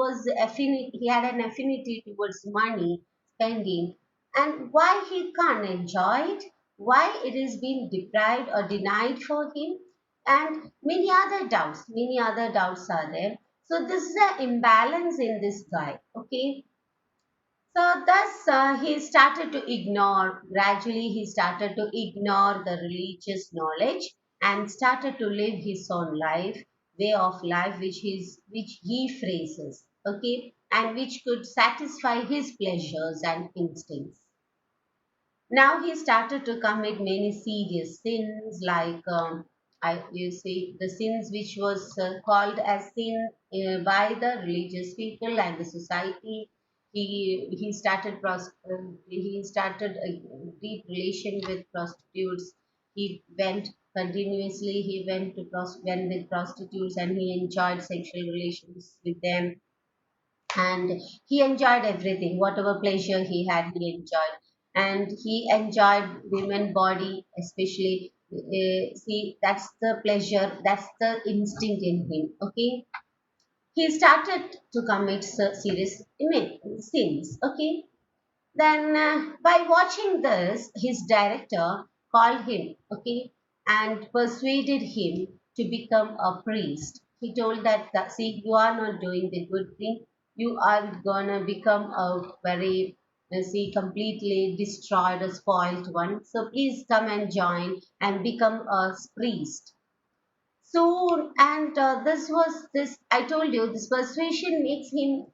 had an affinity towards money spending. And why he can't enjoy it? why it is being deprived or denied for him, and many other doubts are there. So this is an imbalance in this guy. Okay, so thus he started to ignore, gradually he started to ignore the religious knowledge and started to live his own life, way of life which he phrases, okay, and which could satisfy his pleasures and instincts. Now he started to commit many serious sins, like you see, the sins which was called as sin by the religious people and the society. He started a deep relation with prostitutes. He went continuously. He went with prostitutes, and he enjoyed sexual relations with them, and he enjoyed everything, whatever pleasure he had, he enjoyed. And he enjoyed women body, especially. See, that's the pleasure, that's the instinct in him. Okay, he started to commit serious sins. Okay, then, by watching this, his director called him, okay, and persuaded him to become a priest. He told that, see, you are not doing the good thing. You are gonna become a very, see, completely destroyed or spoiled one. So please come and join and become a priest. So, and this, I told you, this persuasion makes him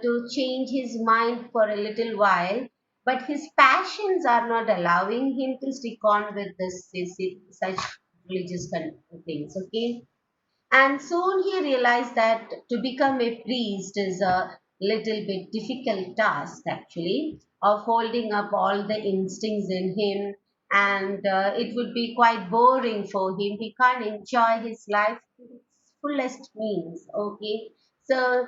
to change his mind for a little while, but his passions are not allowing him to stick on with such religious things, okay? And soon he realized that to become a priest is a little bit difficult task, actually, of holding up all the instincts in him. And it would be quite boring for him. He can't enjoy his life to its fullest means. Okay. So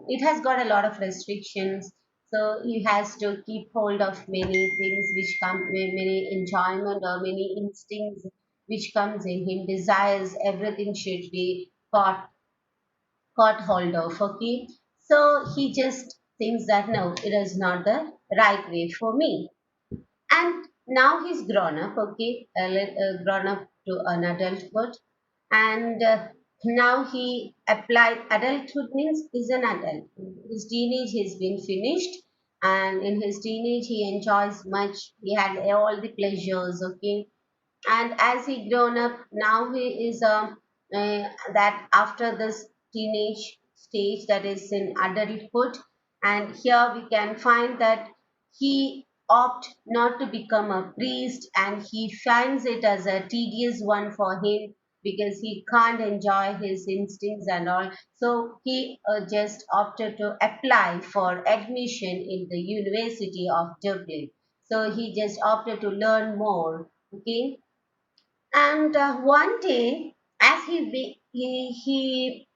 it has got a lot of restrictions. So he has to keep hold of many things which come, many enjoyment or many instincts which comes in him, desires, everything should be caught hold of. Okay, so he just thinks that no, it is not the right way for me. And now he's grown up. Okay, grown up to an adulthood, and now he applied adulthood means he's an adult. His teenage has been finished, and in his teenage he enjoys much. He had all the pleasures. Okay, and as he grown up now, he is that after this teenage stage, that is in adulthood, and here we can find that he opt not to become a priest, and he finds it as a tedious one for him because he can't enjoy his instincts and all. So he just opted to apply for admission in the University of Dublin. So he just opted to learn more. Okay, and one day, as he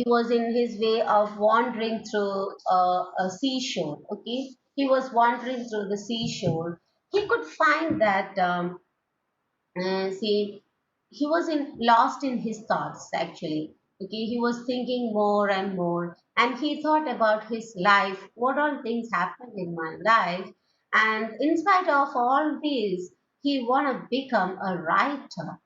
was in his way of wandering through a seashore. Okay, he was wandering through the seashore. He could find that see, he was in lost in his thoughts. Actually, okay, he was thinking more and more, and he thought about his life. What all things happened in my life, and in spite of all this, he wanna become a writer.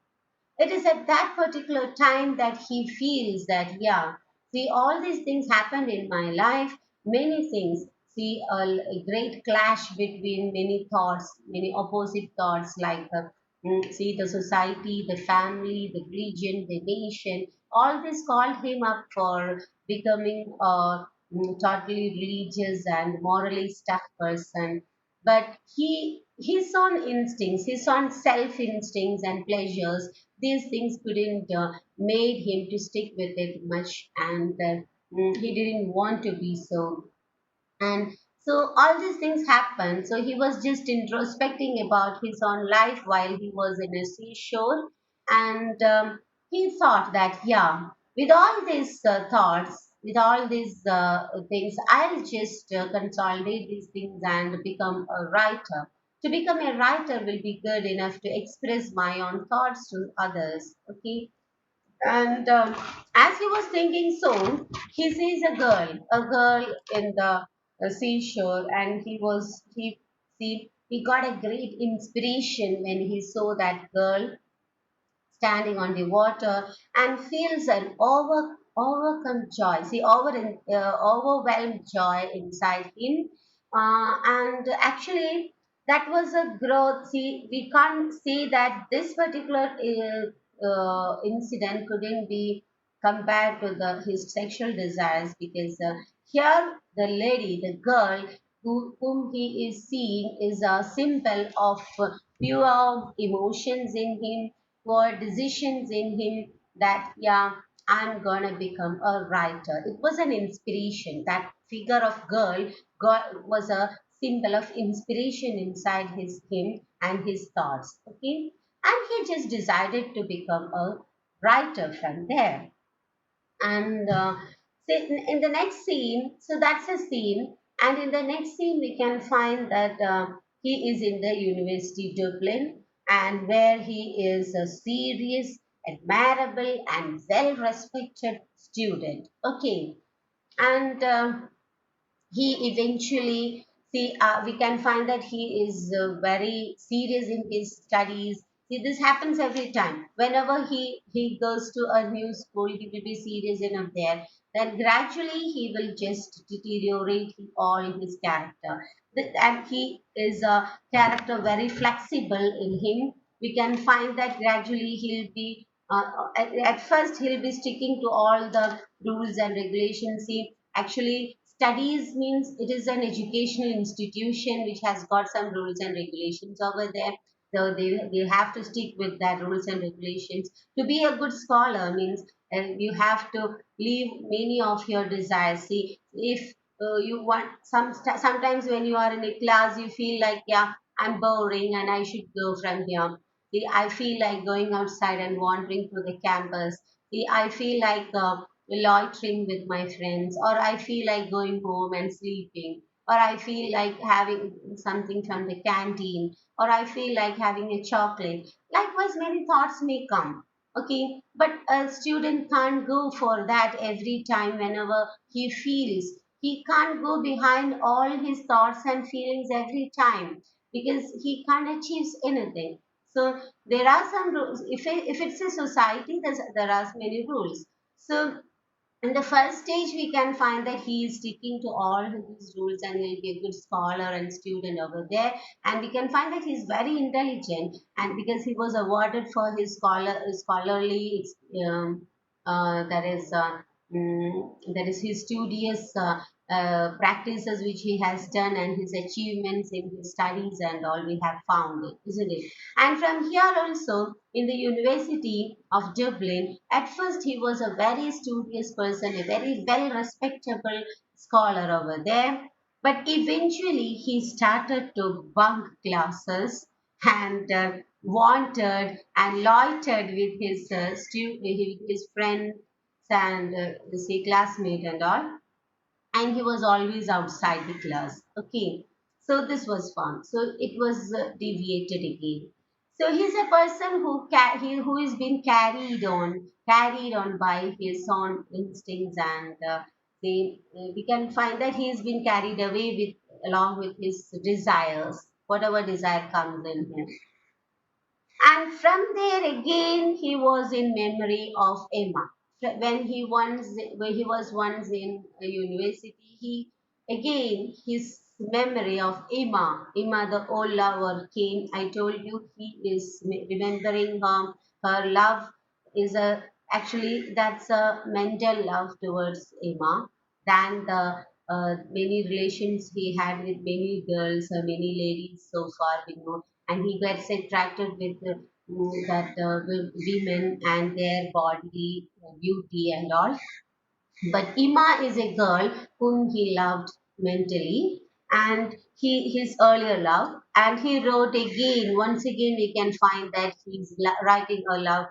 It is at that particular time that he feels that, yeah, see, all these things happened in my life, many things. See, a great clash between many thoughts, many opposite thoughts, like see, the society, the family, the religion, the nation. All this called him up for becoming a totally religious and morally stuck person. But his own instincts, his own self instincts and pleasures, these things couldn't made him to stick with it much, and he didn't want to be so. And so all these things happened. So he was just introspecting about his own life while he was in a seashore, and he thought that, yeah, with all these thoughts, with all these things, I'll just consolidate these things and become a writer. To become a writer will be good enough to express my own thoughts to others. Okay, and as he was thinking so, he sees a girl in the seashore, and he He got a great inspiration when he saw that girl standing on the water and feels an overcome joy. See, overwhelmed joy inside him. And actually, that was a growth. See, we can't say that this particular incident couldn't be compared to his sexual desires, because here the lady, the girl whom he is seeing, is a symbol of pure emotions in him, for decisions in him, that yeah, I'm gonna become a writer. It was an inspiration. That figure of girl was a symbol of inspiration inside him and his thoughts. Okay, and he just decided to become a writer from there. And in the next scene, so that's a scene, and in the next scene we can find that he is in the University Dublin, and where he is a serious, admirable, and well respected student. Okay, and he eventually, see, we can find that he is very serious in his studies. See, this happens every time whenever he goes to a new school. He will be serious enough there, then gradually he will just deteriorate all his character. And he is a character very flexible in him. We can find that gradually he'll be at first he'll be sticking to all the rules and regulations. See, actually, studies means it is an educational institution which has got some rules and regulations over there. So they have to stick with that rules and regulations. To be a good scholar means you have to leave many of your desires. See, if you want sometimes when you are in a class, you feel like, yeah, I'm boring and I should go from here. See, I feel like going outside and wandering through the campus. See, I feel like loitering with my friends, or I feel like going home and sleeping, or I feel like having something from the canteen, or I feel like having a chocolate. Likewise, many thoughts may come. Okay, but a student can't go for that every time whenever he feels. He can't go behind all his thoughts and feelings every time, because he can't achieve anything. So there are some rules. If it's a society, there are many rules. So in the first stage, we can find that he is sticking to all his rules and he'll be a good scholar and student over there. And we can find that he's very intelligent, and because he was awarded for his scholarly, that is that is his studious practices which he has done, and his achievements in his studies and all, we have found it, isn't it? And from here also, in the University of Dublin, at first he was a very studious person, a very well respectable scholar over there. But eventually he started to bunk classes and wanted and loitered with his friends and say classmate and all, and he was always outside the class. Okay, so this was fun. So it was deviated again. So he's a person who is being carried on by his own instincts, and we can find that he has been carried away with along with his desires, whatever desire comes in him. And from there again, he was in memory of Emma. When he was once in a university, he again his memory of Emma the old lover came. I told you he is remembering her love is a actually that's a mental love towards Emma than the many relations he had with many girls or many ladies so far we know, and he gets attracted with women and their body beauty and all. But Ima is a girl whom he loved mentally, and his earlier love, and he wrote again. Once again, we can find that he's writing a love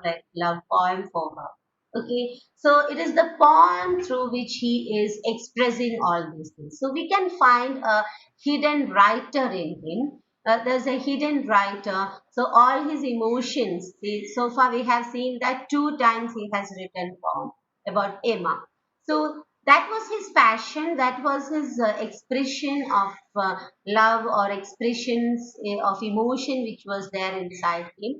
poem for her. Okay, so it is the poem through which he is expressing all these things. So we can find a hidden writer in him. There's a hidden writer. So all his emotions. See, so far we have seen that two times he has written poem about Emma. So That was his passion, that was his expression of love or expressions of emotion which was there inside him.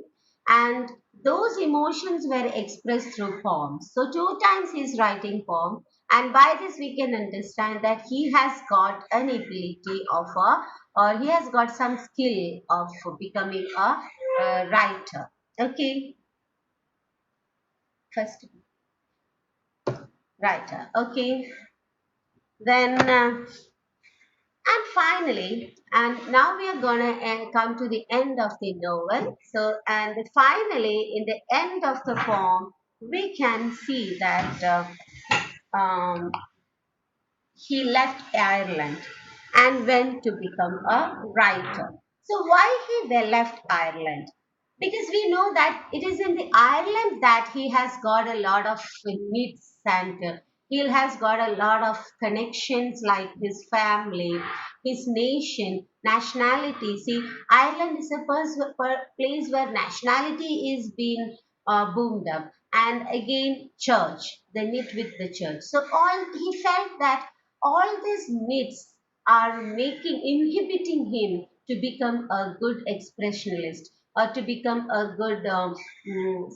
And those emotions were expressed through poems. So, two times he's writing poem, and by this we can understand that he has got an ability of a, or he has got some skill of becoming a writer. Okay, first writer. Okay, then. And finally, and now we are going to come to the end of the novel. So, and finally, in the end of the poem, we can see that um, he left Ireland and went to become a writer. So why he left Ireland? Because we know that it is in the Ireland that he has got a lot of needs, and he has got a lot of connections like his family, his nation, nationality. See, Ireland is a place where nationality is being boomed up, and again church, the knit with the church. So all he felt that all these myths are making inhibiting him to become a good expressionist or to become a good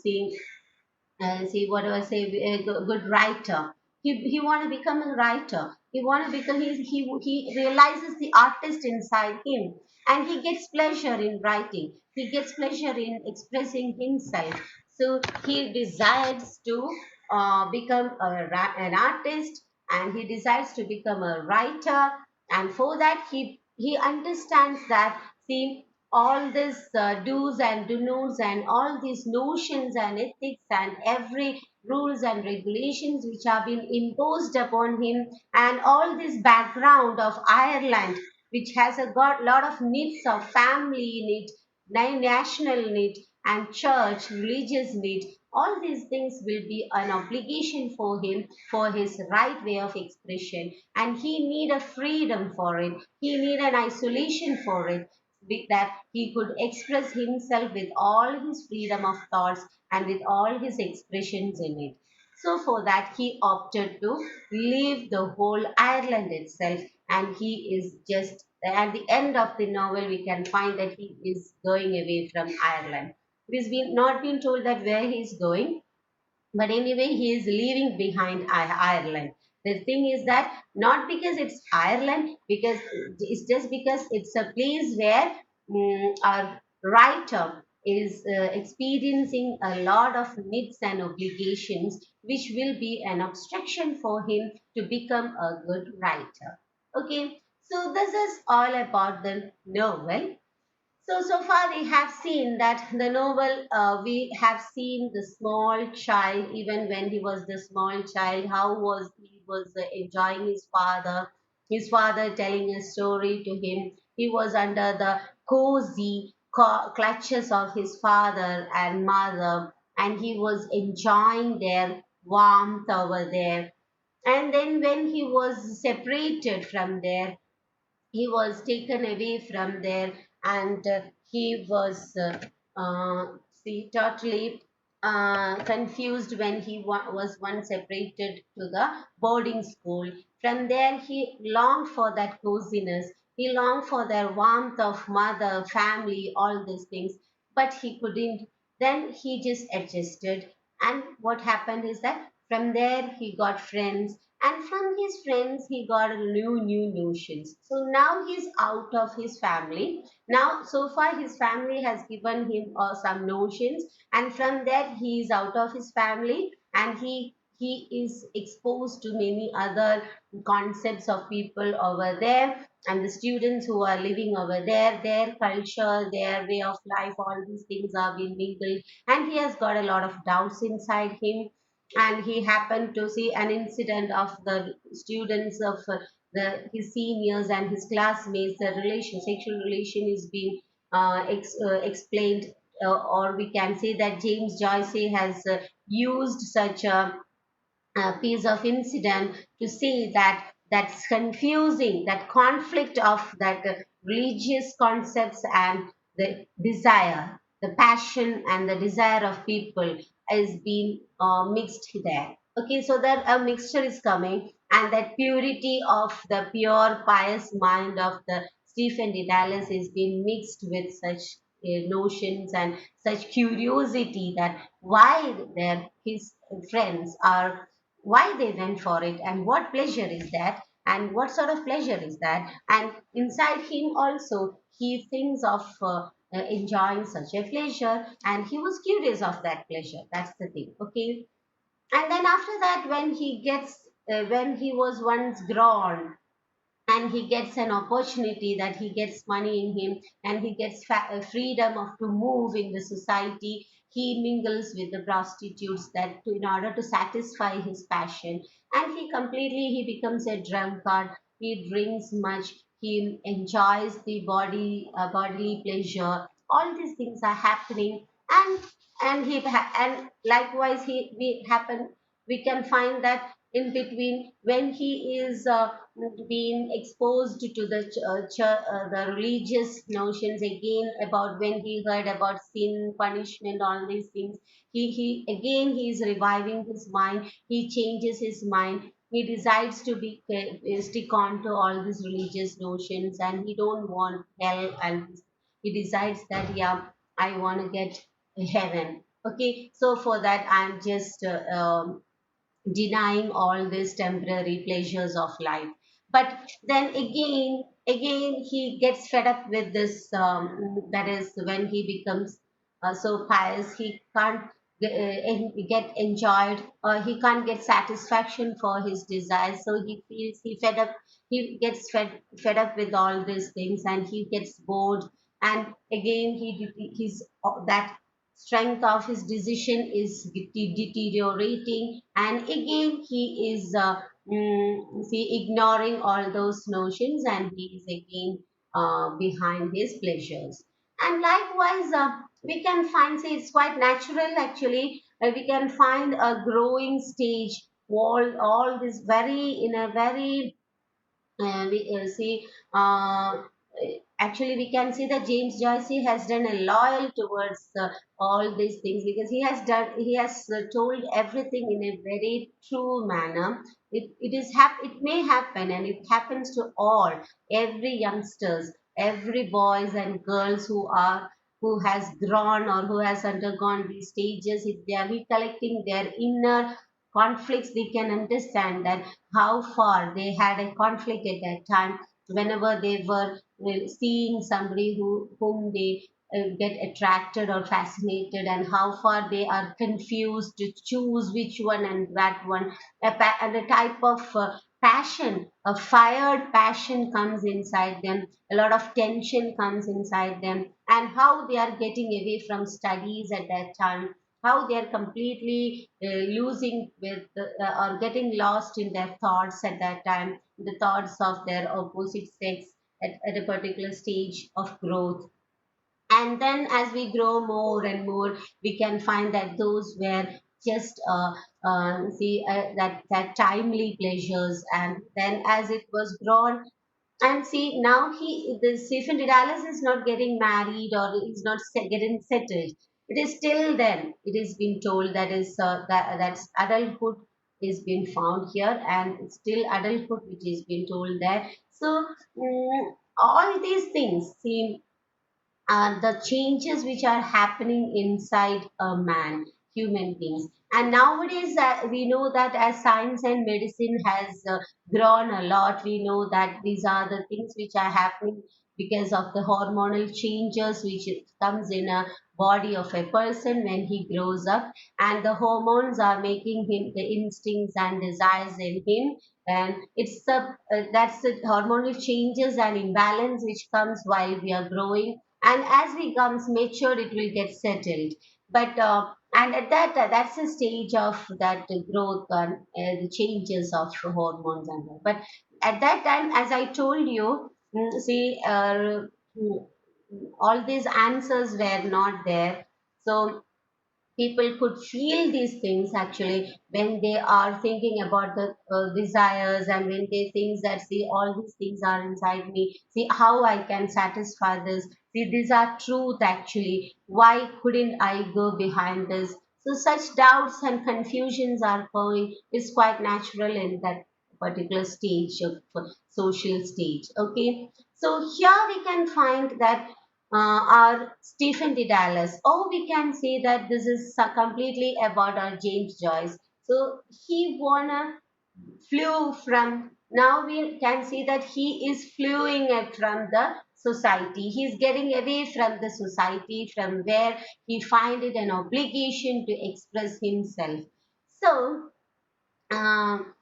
see what do I say, a good writer. He want to become a writer. He want to become, he realizes the artist inside him, and he gets pleasure in writing. He gets pleasure in expressing himself. So he desires to become an artist, and he decides to become a writer. And for that, he understands that, see, all these do's and don'ts and all these notions and ethics and every rules and regulations which have been imposed upon him, and all this background of Ireland, which has a got lot of needs of family in it, national need and church religious need, all these things will be an obligation for him for his right way of expression, and he need a freedom for it, he need an isolation for it, that he could express himself with all his freedom of thoughts and with all his expressions in it. So, for that, he opted to leave the whole Ireland itself, and he is just at the end of the novel. We can find that he is going away from Ireland. It has been not been told that where he is going, but anyway, he is leaving behind Ireland. The thing is that not because it's Ireland, because it's just because it's a place where our writer is experiencing a lot of needs and obligations, which will be an obstruction for him to become a good writer. Okay, so this is all about the novel. So far we have seen that the novel, we have seen the small child, even when he was the small child, how was he was enjoying his father telling a story to him. He was under the cozy clutches of his father and mother, and he was enjoying their warmth over there. And then when he was separated from there, he was taken away from there, and he was see, totally confused when he was once separated to the boarding school. From there he longed for that coziness, he longed for their warmth of mother family, all these things, but he couldn't. Then he just adjusted, and what happened is that from there he got friends, and from his friends he got new notions. So now he's out of his family. Now so far his family has given him some notions, and from that he is out of his family, and he is exposed to many other concepts of people over there, and the students who are living over there, their culture, their way of life, all these things are being mingled, and he has got a lot of doubts inside him. And he happened to see an incident of the students of his seniors and his classmates. The sexual relation is being explained, or we can say that James Joyce has used such a piece of incident to say that that's confusing, that conflict of that religious concepts and the desire, the passion and the desire of people is being mixed there. Okay, so that a mixture is coming, And that purity of the pure, pious mind of the Stephen Dedalus is being mixed with such notions and such curiosity that why his friends are, why they went for it, and what pleasure is that, and what sort of pleasure is that, and inside him also he thinks of enjoying such a pleasure, and he was curious of that pleasure. That's the thing. Okay. And then after that, when he was once grown, and he gets an opportunity, that he gets money in him, and he gets freedom of to move in the society, he mingles with the prostitutes, that in order to satisfy his passion, and he becomes a drunkard. He drinks much, he enjoys the bodily pleasure. All these things are happening, and likewise we can find that in between, when he is being exposed to the religious notions again, about when he heard about sin, punishment, all these things, he is reviving his mind. He changes his mind. He decides to stick on to all these religious notions, and he don't want hell, and he decides that, yeah, I want to get heaven. Okay, so for that I'm just denying all these temporary pleasures of life. But then again he gets fed up with this, that is when he becomes so pious, he can't get enjoyed, or he can't get satisfaction for his desires, so he feels he gets fed up with all these things, and he gets bored. And again he's that strength of his decision is deteriorating, and again he is ignoring all those notions, and he is again behind his pleasures. And likewise, we can find, say, it's quite natural actually, we can find a growing stage, all this very in a very we see actually we can see that James Joyce has done a loyal towards all these things, because he has told everything in a very true manner. It may happen, and it happens to all, every youngsters, every boys and girls who has grown or who has undergone these stages. If they are recollecting their inner conflicts, they can understand that how far they had a conflict at that time, whenever they were seeing somebody whom they get attracted or fascinated, and how far they are confused to choose which one and that one, and a type of passion, a fired passion comes inside them, a lot of tension comes inside them, and how they are getting away from studies at that time, how they are completely losing with or getting lost in their thoughts at that time, the thoughts of their opposite sex at a particular stage of growth. And then as we grow more and more, we can find that those were just that timely pleasures, and then as it was grown, and see, now the Stephen Didalis is not getting married, or is not getting settled. It is still then. It is being told that that's adulthood is being found here, and it's still adulthood which is being told there. So all these things seem the changes which are happening inside a man, human beings. And nowadays, we know that as science and medicine has grown a lot, we know that these are the things which are happening because of the hormonal changes which comes in a body of a person when he grows up, and the hormones are making him the instincts and desires in him, and it's the that's the hormonal changes and imbalance which comes while we are growing, and as we becomes matured it will get settled. But and at that's the stage of that growth and the changes of hormones and all. But at that time, as I told you, see, mm, all these answers were not there, so people could feel these things actually when they are thinking about the desires, and when they think that, see, all these things are inside me, see how I can satisfy this, see these are truth actually, why couldn't I go behind this. So such doubts and confusions are going, is quite natural in that particular stage of social stage. Okay, so here we can find that our Stephen Dedalus, or we can say that this is completely about our James Joyce. So he wanna flew from, now we can see that he is fleeing from the society. He's getting away from the society from where he find it an obligation to express himself. So um,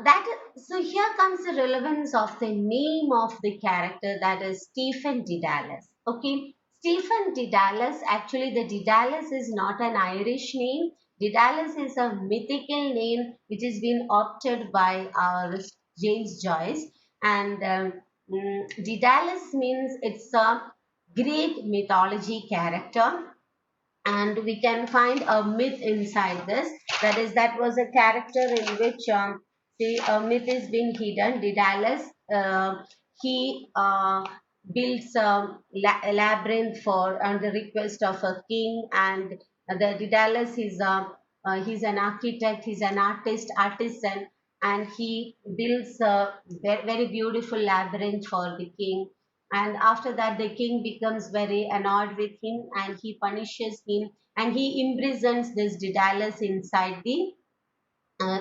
that so here comes the relevance of the name of the character, that is Stephen Dedalus. Okay, Stephen Dedalus, actually the Dedalus is not an Irish name. Dedalus is a mythical name which has been opted by our James Joyce. And Dedalus means it's a Greek mythology character, and we can find a myth inside this. That is, that was a character in which the myth is being hidden. Daedalus, he builds a labyrinth for on the request of a king, and the Daedalus is he's an architect, he's an artisan, and he builds a very beautiful labyrinth for the king. And after that, the king becomes very annoyed with him, and he punishes him, and he imprisons this Daedalus inside the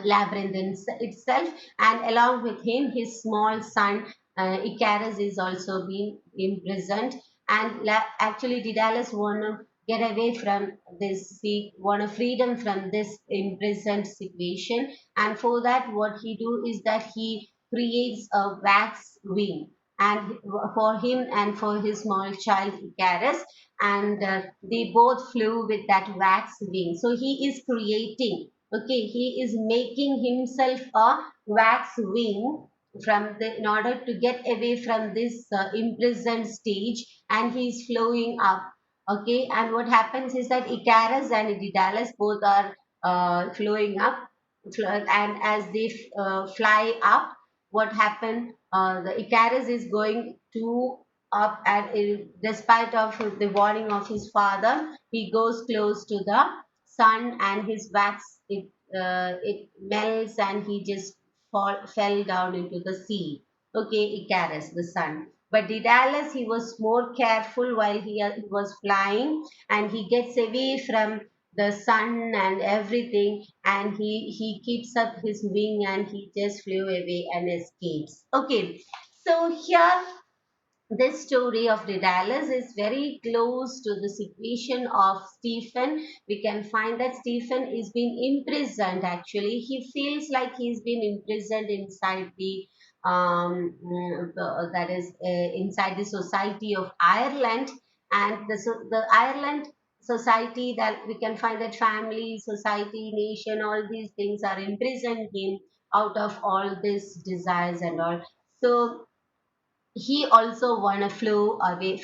labyrinth itself, and along with him his small son Icarus is also being imprisoned. And actually Daedalus want to get away from this, he want a freedom from this imprisoned situation, and for that what he do is that he creates a wax wing, and for him and for his small child Icarus, and they both flew with that wax wing. So he is creating, okay, he is making himself a wax wing from the, in order to get away from this imprisoned stage, and he is flowing up. Okay, and what happens is that Icarus and Daedalus both are flowing up, and as they fly up, what happened? The Icarus is going to up, and despite of the warning of his father, he goes close to the sun, and his wax, it melts, and he just fell down into the sea. Okay, Icarus, the sun. But Daedalus, he was more careful while he was flying, and he gets away from the sun and everything, and he keeps up his wing, and he just flew away and escapes. Okay, so here this story of Daedalus is very close to the situation of Stephen. We can find that Stephen is being imprisoned. Actually, he feels like he's been imprisoned inside the that is inside the society of Ireland, and the Ireland society, that we can find that family, society, nation, all these things are imprisoned him out of all these desires and all. So he also want to flow away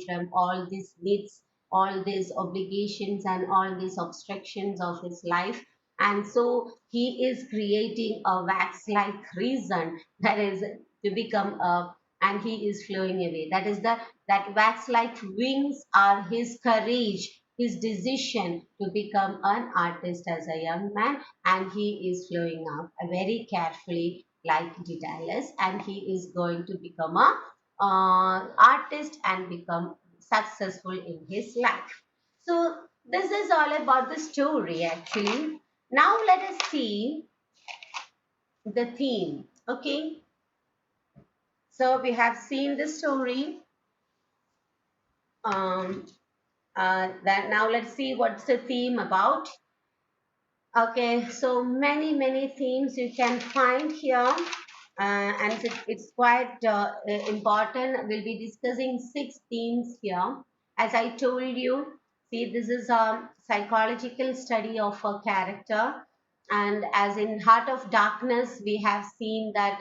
from all these needs, all these obligations, and all these obstructions of his life. And so he is creating a wax like reason, that is to become a, and he is flowing away, that is the, that wax like wings are his courage, his decision to become an artist as a young man. And he is flowing up very carefully like Daedalus, and he is going to become a artist and become successful in his life. So this is all about the story actually. Now let us see the theme. Okay, so we have seen the story. Um, that now let's see what's the theme about. Okay, so many themes you can find here, and it's quite important. We'll be discussing 6 themes here. As I told you, see, this is a psychological study of a character, and as in Heart of Darkness, we have seen that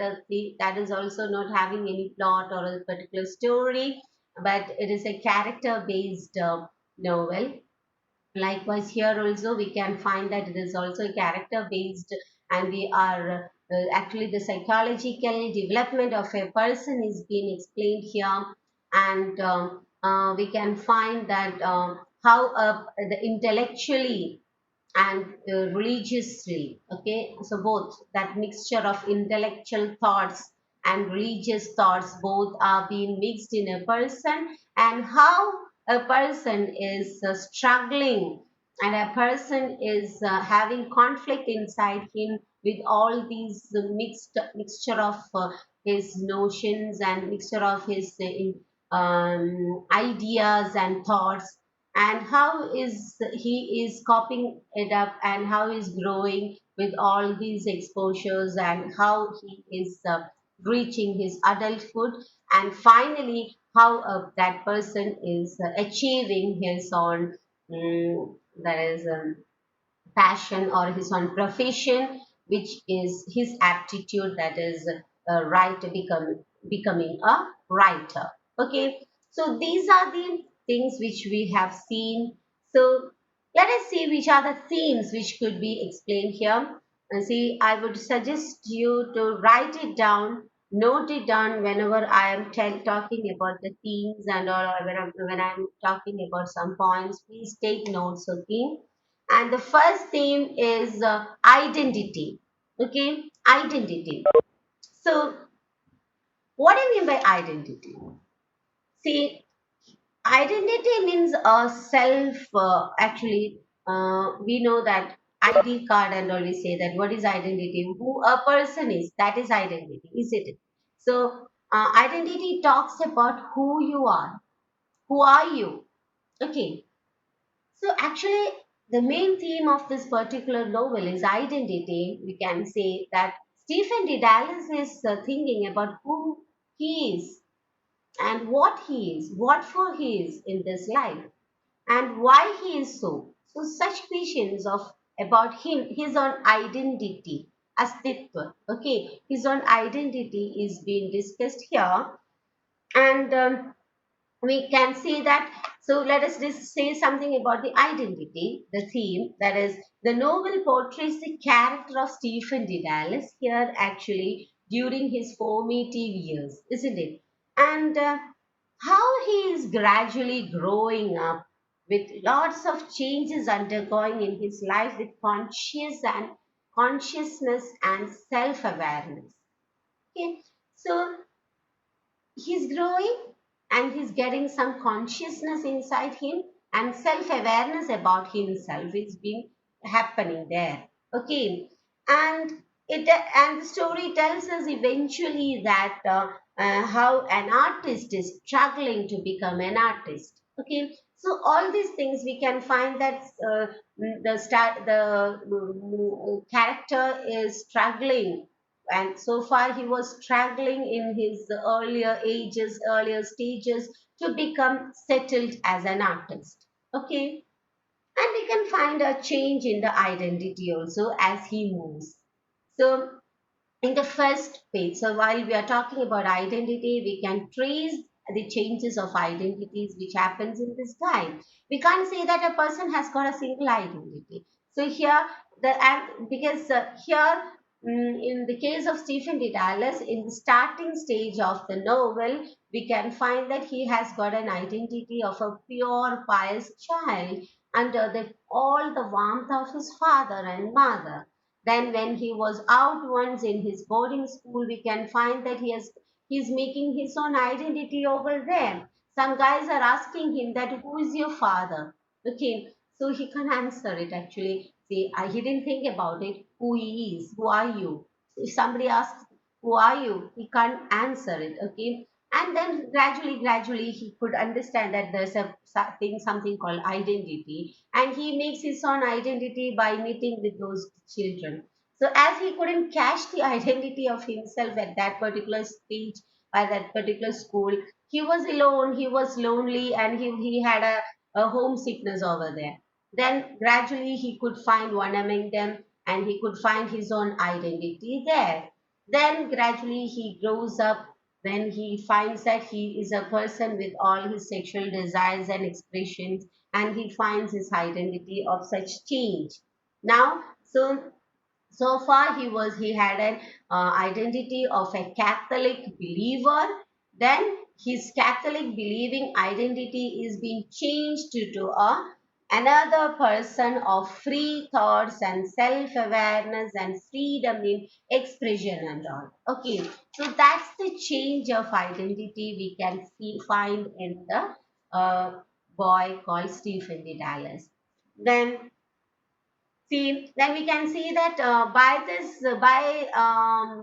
that is also not having any plot or a particular story, but it is a character-based novel. Likewise, here also we can find that it is also character based, and we are actually the psychological development of a person is being explained here. And we can find that how the intellectually, and religiously. Okay, so both that mixture of intellectual thoughts and religious thoughts both are being mixed in a person, and how a person is struggling and a person is having conflict inside him with all these mixture of his notions and mixture of his ideas and thoughts, and how is he is copying it up and how he's growing with all these exposures and how he is reaching his adulthood, and finally how that person is achieving his own that is passion or his own profession, which is his aptitude, that is right to becoming a writer. Okay, so these are the things which we have seen. So let us see which are the themes which could be explained here. And see, I would suggest you to write it down, note it down whenever I am talking about the themes and all, or when I'm talking about some points. Please take notes, okay? And the first theme is identity. Okay, identity. So, what do you mean by identity? See, identity means a self. Actually, we know that ID card and all we say that what is identity? Who a person is, that is identity, is it? So, identity talks about who you are. Who are you? Okay, so actually, the main theme of this particular novel is identity. We can say that Stephen Dedalus is thinking about who he is and what he is, what for he is in this life, and why he is so. So such questions of about him, his own identity, astitva. Okay, his own identity is being discussed here, and we can see that. So let us just say something about the identity, the theme, that is the novel portrays the character of Stephen Dedalus here actually during his formative years, isn't it? And how he is gradually growing up with lots of changes undergoing in his life with consciousness and self-awareness. Okay, so he's growing and he's getting some consciousness inside him, and self-awareness about himself is being happening there. Okay, and the story tells us eventually that how an artist is struggling to become an artist. Okay, so all these things we can find that the character is struggling, and so far he was struggling in his earlier stages to become settled as an artist. Okay, and we can find a change in the identity also as he moves. So in the first page, so while we are talking about identity, we can trace the changes of identities which happens in this time. We can't say that a person has got a single identity. So here because here in the case of Stephen Dedalus, in the starting stage of the novel, we can find that he has got an identity of a pure, pious child under all the warmth of his father and mother. Then when he was out once in his boarding school, we can find that he's making his own identity over there. Some guys are asking him that who is your father? Okay, so he can answer it actually. See, he didn't think about it. Who he is? Who are you? If somebody asks, who are you? He can't answer it. Okay, and then gradually he could understand that there's something called identity, and he makes his own identity by meeting with those children. So as he couldn't catch the identity of himself at that particular stage, at that particular school, he was alone, he was lonely, and he had a homesickness over there. Then gradually he could find one among them, and he could find his own identity there. Then gradually he grows up, when he finds that he is a person with all his sexual desires and expressions, and he finds his identity of such change. Now, so far he had an identity of a Catholic believer. Then his Catholic believing identity is being changed to a another person of free thoughts and self-awareness and freedom in expression and all. Okay, so that's the change of identity we can find in the boy called Stephen D. Dallas. Then see, then we can see that by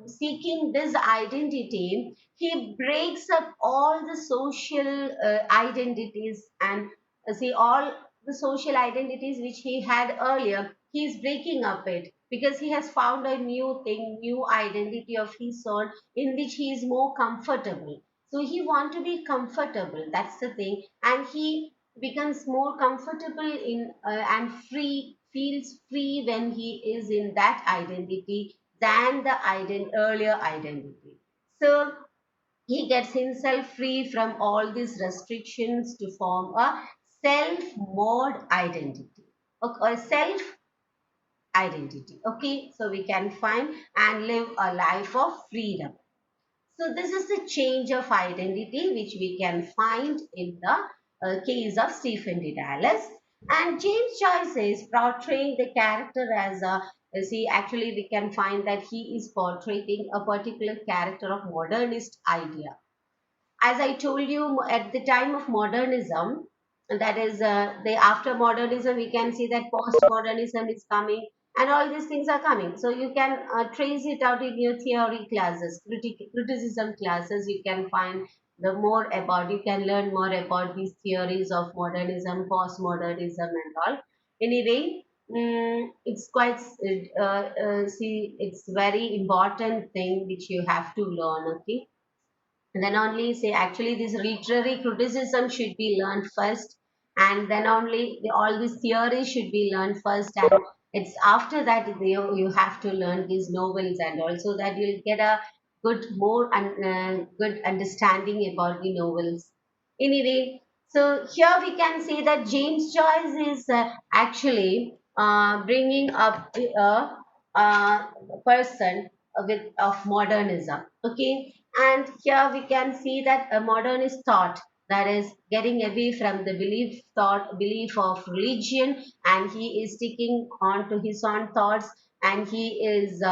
seeking this identity, he breaks up all the social identities and see all the social identities which he had earlier. He is breaking up it because he has found a new thing, new identity of his own in which he is more comfortable. So he want to be comfortable. That's the thing, and he becomes more comfortable in and free, feels free when he is in that identity than the earlier identity. So he gets himself free from all these restrictions to form a self-mode identity, okay, a self identity. Okay, so we can find and live a life of freedom. So this is the change of identity which we can find in the case of Stephen D. Dallas. And James Joyce is portraying the character as a, see, actually we can find that he is portraying a particular character of modernist idea. As I told you, at the time of modernism, that is the after modernism, we can see that postmodernism is coming, and all these things are coming. So you can trace it out in your theory classes, criticism classes. You can find the more about. You can learn more about these theories of modernism, postmodernism, and all. Anyway. It's quite see, it's very important thing which you have to learn. Okay, and then only say actually this literary criticism should be learned first, and then only all these theories should be learned first, and it's after that you have to learn these novels, and also that you'll get a good understanding about the novels. Anyway, so here we can see that James Joyce is actually bringing up a person with of modernism. Okay, and here we can see that a modernist thought, that is getting away from the belief of religion, and he is sticking on to his own thoughts, and he is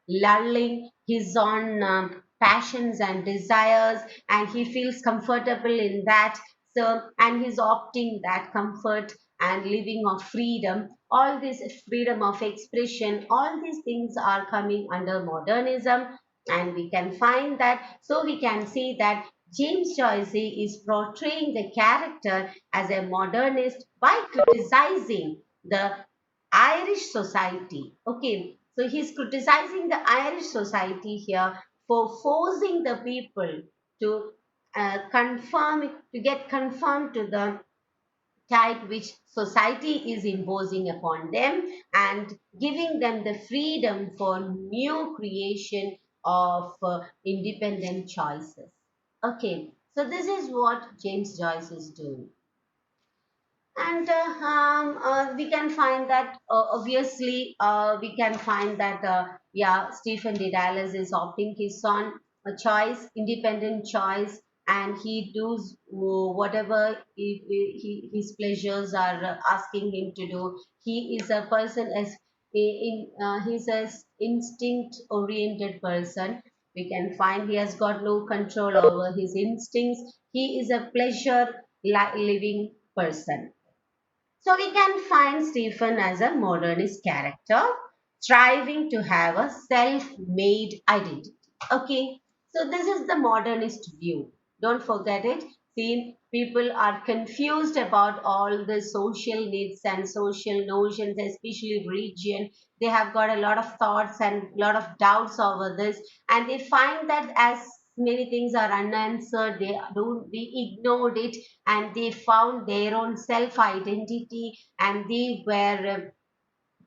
lulling his own passions and desires, and he feels comfortable in that. So, and he's opting that comfort and living of freedom, all this freedom of expression, all these things are coming under modernism, and we can find that. So we can see that James Joyce is portraying the character as a modernist by criticizing the Irish society. Okay, so he's criticizing the Irish society here for forcing the people to to get conformed to the type which society is imposing upon them, and giving them the freedom for new creation of independent choices. Okay, so this is what James Joyce is doing. And we can find that obviously we can find that yeah, Stephen D. Dallas is opting his on a choice, independent choice, and he does whatever his pleasures are asking him to do. He is a person as he's a instinct oriented person. We can find he has got no control over his instincts. He is a pleasure living person. So we can find Stephen as a modernist character, striving to have a self-made identity. Okay, so this is the modernist view. Don't forget it. See, people are confused about all the social needs and social notions, especially religion. They have got a lot of thoughts and a lot of doubts over this, and they find that as many things are unanswered, they ignored it, and they found their own self identity, and they were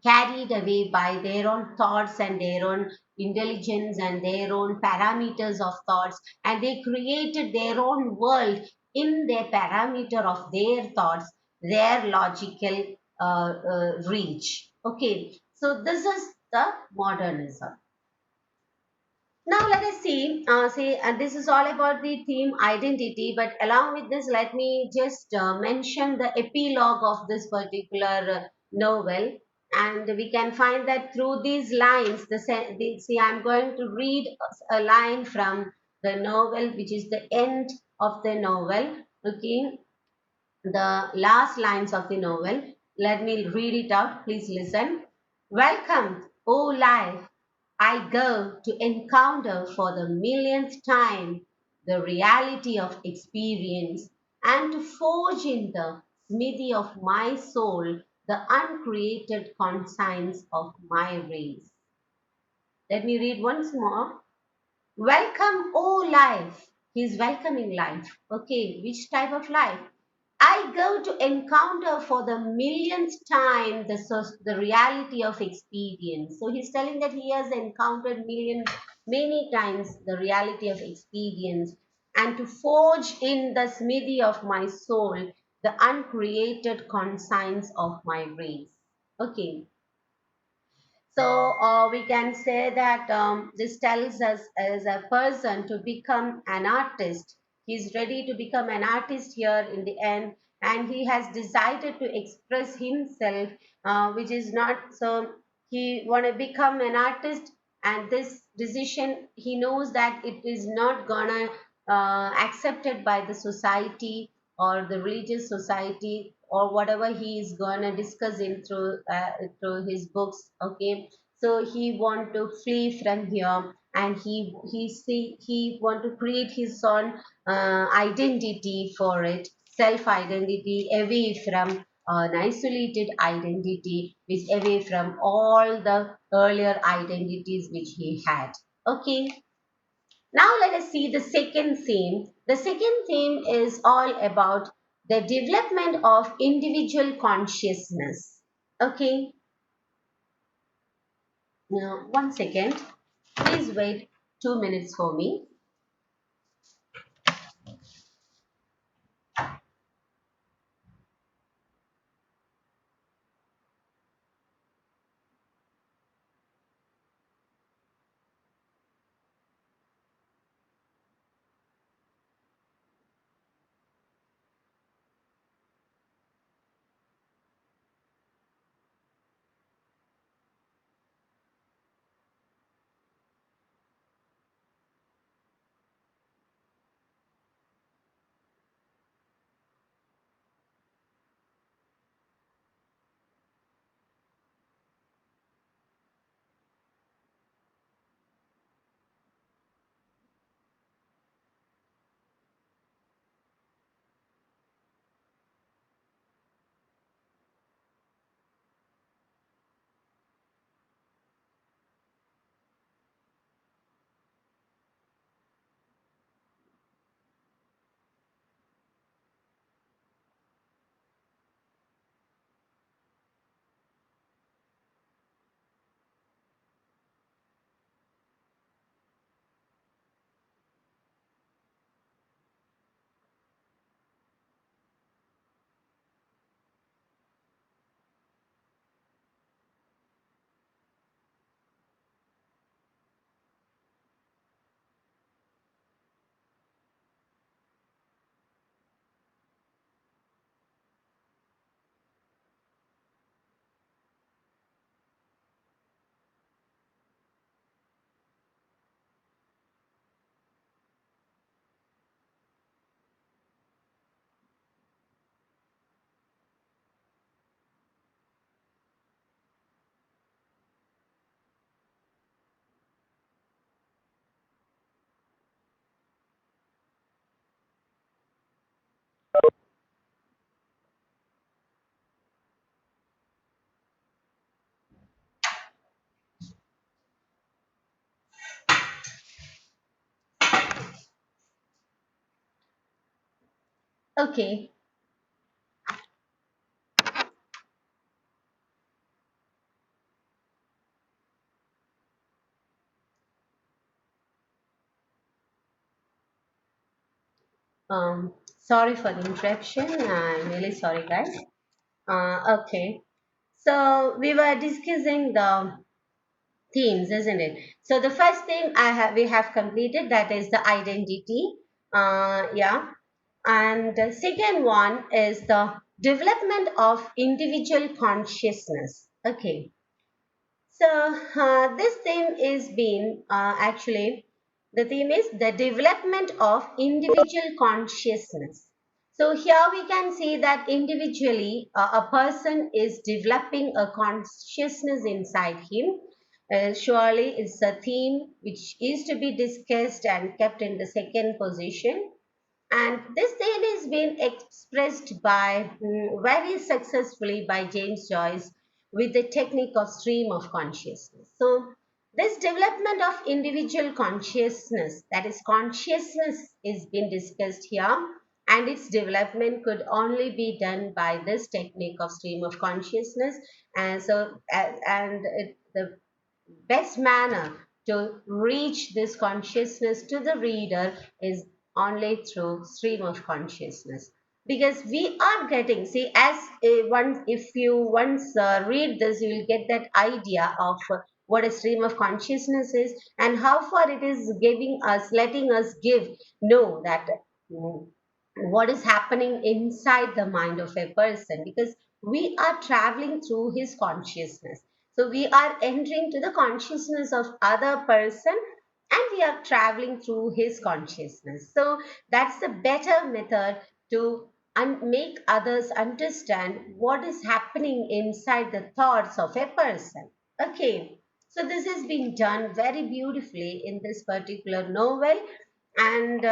carried away by their own thoughts and their own intelligence and their own parameters of thoughts, and they created their own world in their parameter of their thoughts, their logical reach. Okay, so this is the modernism. Now let us see, this is all about the theme identity, but along with this, let me just mention the epilogue of this particular novel. And we can find that through these lines, see, I'm going to read a line from the novel, which is the end of the novel. Okay, the last lines of the novel. Let me read it out. Please listen. Welcome, O life. I go to encounter for the millionth time the reality of experience and to forge in the smithy of my soul the uncreated conscience of my race. Let me read once more. Welcome, oh life. He's welcoming life. Okay, which type of life? I go to encounter for the millionth time the reality of experience. So he's telling that he has encountered many times the reality of experience and to forge in the smithy of my soul the uncreated conscience of my race. Okay, so we can say that this tells us as a person to become an artist. He's ready to become an artist here in the end, and he has decided to express himself, which is not so. He want to become an artist, and this decision he knows that it is not gonna accepted by the society or the religious society or whatever he is gonna discuss in through his books. Okay, so he want to flee from here, and he want to create his own identity for it, self identity, away from an isolated identity, which away from all the earlier identities which he had. Okay, now let us see the second theme. The second theme is all about the development of individual consciousness. Okay, now 1 second. Please wait 2 minutes for me. Okay. Sorry for the interruption. I'm really sorry, guys. Okay. So we were discussing the themes, isn't it? So the first thing we have completed, that is the identity. Yeah. And the second one is the development of individual consciousness. Okay. So this theme is being actually, the theme is the development of individual consciousness. So here we can see that individually a person is developing a consciousness inside him. Surely it's a theme which is to be discussed and kept in the second position. And this theme is being expressed by very successfully by James Joyce with the technique of stream of consciousness. So this development of individual consciousness, that is consciousness, is being discussed here, and its development could only be done by this technique of stream of consciousness. And so the best manner to reach this consciousness to the reader is only through stream of consciousness, because we are getting, see, as a one, if you once read this, you will get that idea of what a stream of consciousness is and how far it is giving us, letting us give know that mm, what is happening inside the mind of a person, because we are traveling through his consciousness. So we are entering to the consciousness of other person, and we are traveling through his consciousness. So that's the better method to make others understand what is happening inside the thoughts of a person. Okay, so this has been done very beautifully in this particular novel. And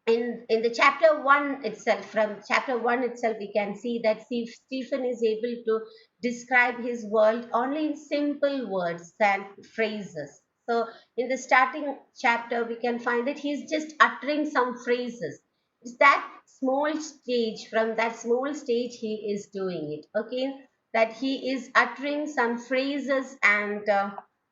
in the chapter 1 itself, from chapter 1 itself, we can see that Stephen is able to describe his world only in simple words and phrases. So in the starting chapter we can find that he's just uttering some phrases. It's that small stage, from that small stage he is doing it. Okay, that he is uttering some phrases and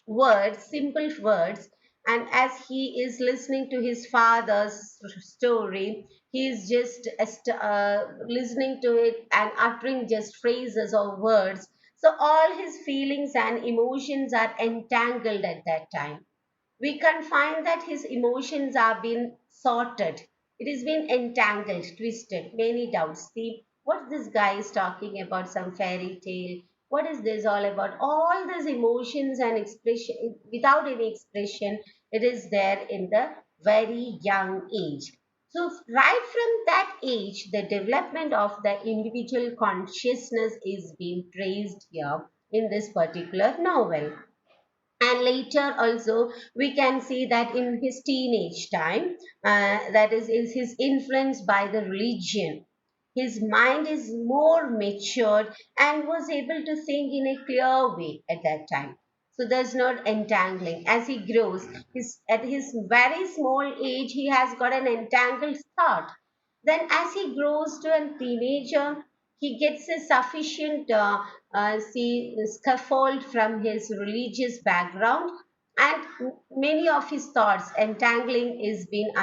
words, simple words, and as he is listening to his father's story, he is just listening to it and uttering just phrases or words. So all his feelings and emotions are entangled at that time. We can find that his emotions are being sorted. It is being entangled, twisted, many doubts. See, what this guy is talking about, some fairy tale. What is this all about? All these emotions and expression, without any expression, it is there in the very young age. So, right from that age, the development of the individual consciousness is being traced here in this particular novel. And later also we can see that in his teenage time, that is his influenced by the religion, his mind is more matured and was able to think in a clear way at that time. So there's not entangling. As he grows, at his very small age he has got an entangled thought. Then as he grows to a teenager, he gets a sufficient scaffold from his religious background, and many of his thoughts entangling is being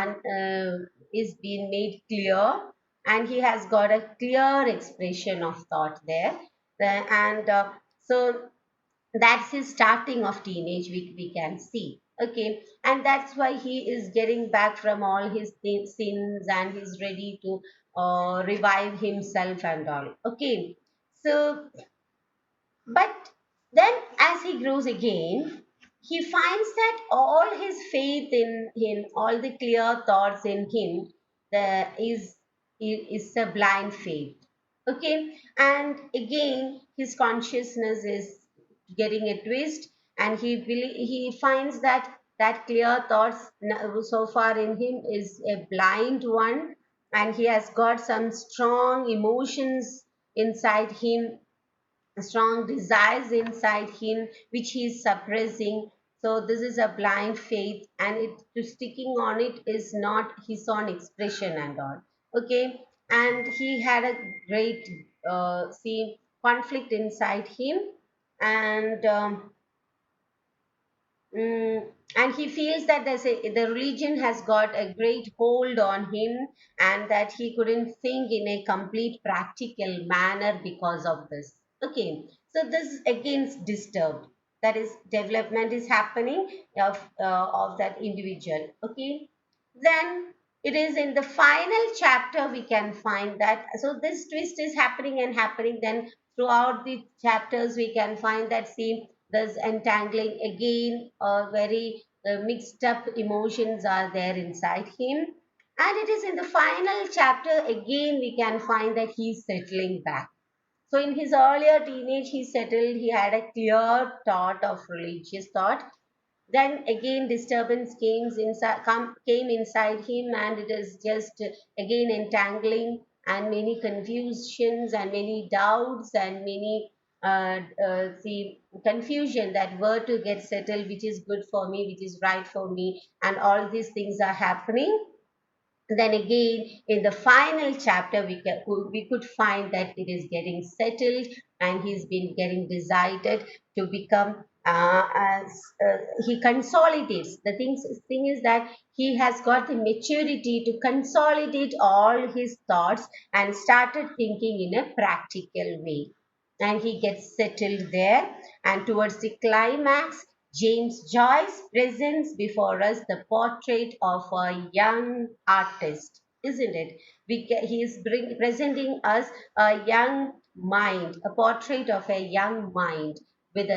made clear, and he has got a clear expression of thought there. And so that's his starting of teenage, we can see. Okay, and that's why he is getting back from all his sins and he's ready to revive himself and all. Okay, so but then as he grows again, he finds that all his faith in him, all the clear thoughts in him, the, is a blind faith. Okay, and again his consciousness is getting a twist, and he finds that that clear thoughts so far in him is a blind one, and he has got some strong emotions inside him, strong desires inside him which he is suppressing. So this is a blind faith, and it to sticking on it is not his own expression and all. Okay, and he had a great see conflict inside him, and and he feels that the religion has got a great hold on him, and that he couldn't think in a complete practical manner because of this. Okay, so this again is disturbed. that is development is happening of that individual. Okay, then it is in the final chapter we can find that, so this twist is happening and happening, then throughout the chapters we can find that scene, there's entangling again, very mixed up emotions are there inside him, and it is in the final chapter again we can find that he's settling back. So in his earlier teenage, he settled, he had a clear thought of religious thought. Then again, disturbance came inside him, and it is just again entangling, and many confusions and many doubts and many the confusion that were to get settled, which is good for me, which is right for me, and all these things are happening. Then again, in the final chapter, we could find that it is getting settled, and he's been getting decided to become, as he consolidates the thing is that he has got the maturity to consolidate all his thoughts and started thinking in a practical way, and he gets settled there. And towards the climax, James Joyce presents before us the portrait of a young artist, isn't it? He is presenting us a young mind, a portrait of a young mind with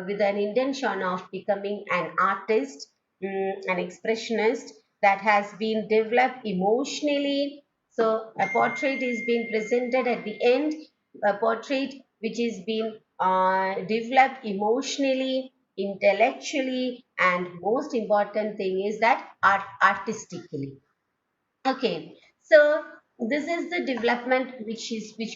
with an intention of becoming an artist, an expressionist that has been developed emotionally. So a portrait is being presented at the end, a portrait which is being developed emotionally, intellectually, and most important thing is that artistically. Okay, so this is the development which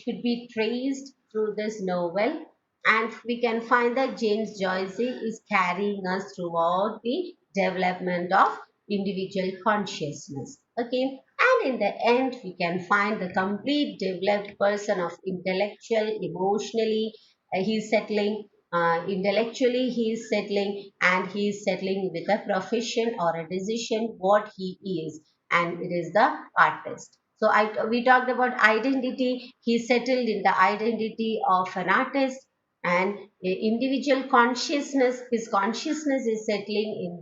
could be traced through this novel, and we can find that James Joyce is carrying us throughout the development of individual consciousness. Okay, and in the end, we can find the complete developed person of intellectual, emotionally, he's settling. Intellectually, he is settling, and he is settling with a profession or a decision what he is, and it is the artist. So we talked about identity. He settled in the identity of an artist, and individual consciousness. His consciousness is settling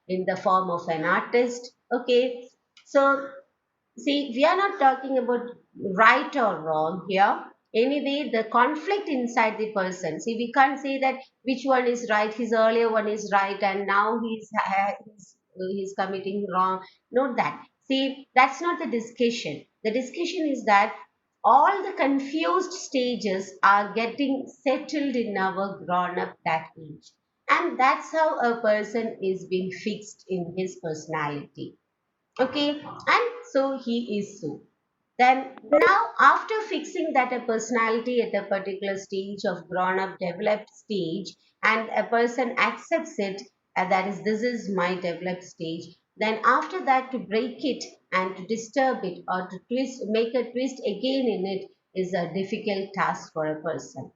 in the form of an artist. Okay, so see, we are not talking about right or wrong here. Anyway, the conflict inside the person. See, we can't say that which one is right. His earlier one is right, and now he's committing wrong. Not that. See, that's not the discussion. The discussion is that all the confused stages are getting settled in our grown up that age, and that's how a person is being fixed in his personality. Okay, and so he is so. Then now, after fixing that a personality at a particular stage of grown up developed stage, and a person accepts it, that is, this is my developed stage, then after that, to break it and to disturb it or to make a twist again in it is a difficult task for a person.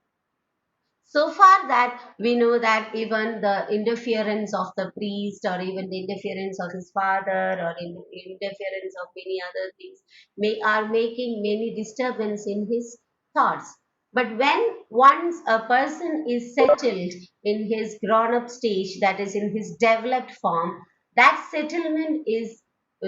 So far that we know that even the interference of the priest, or even the interference of his father, or interference of many other things are making many disturbance in his thoughts. But when once a person is settled in his grown up stage, that is in his developed form, that settlement is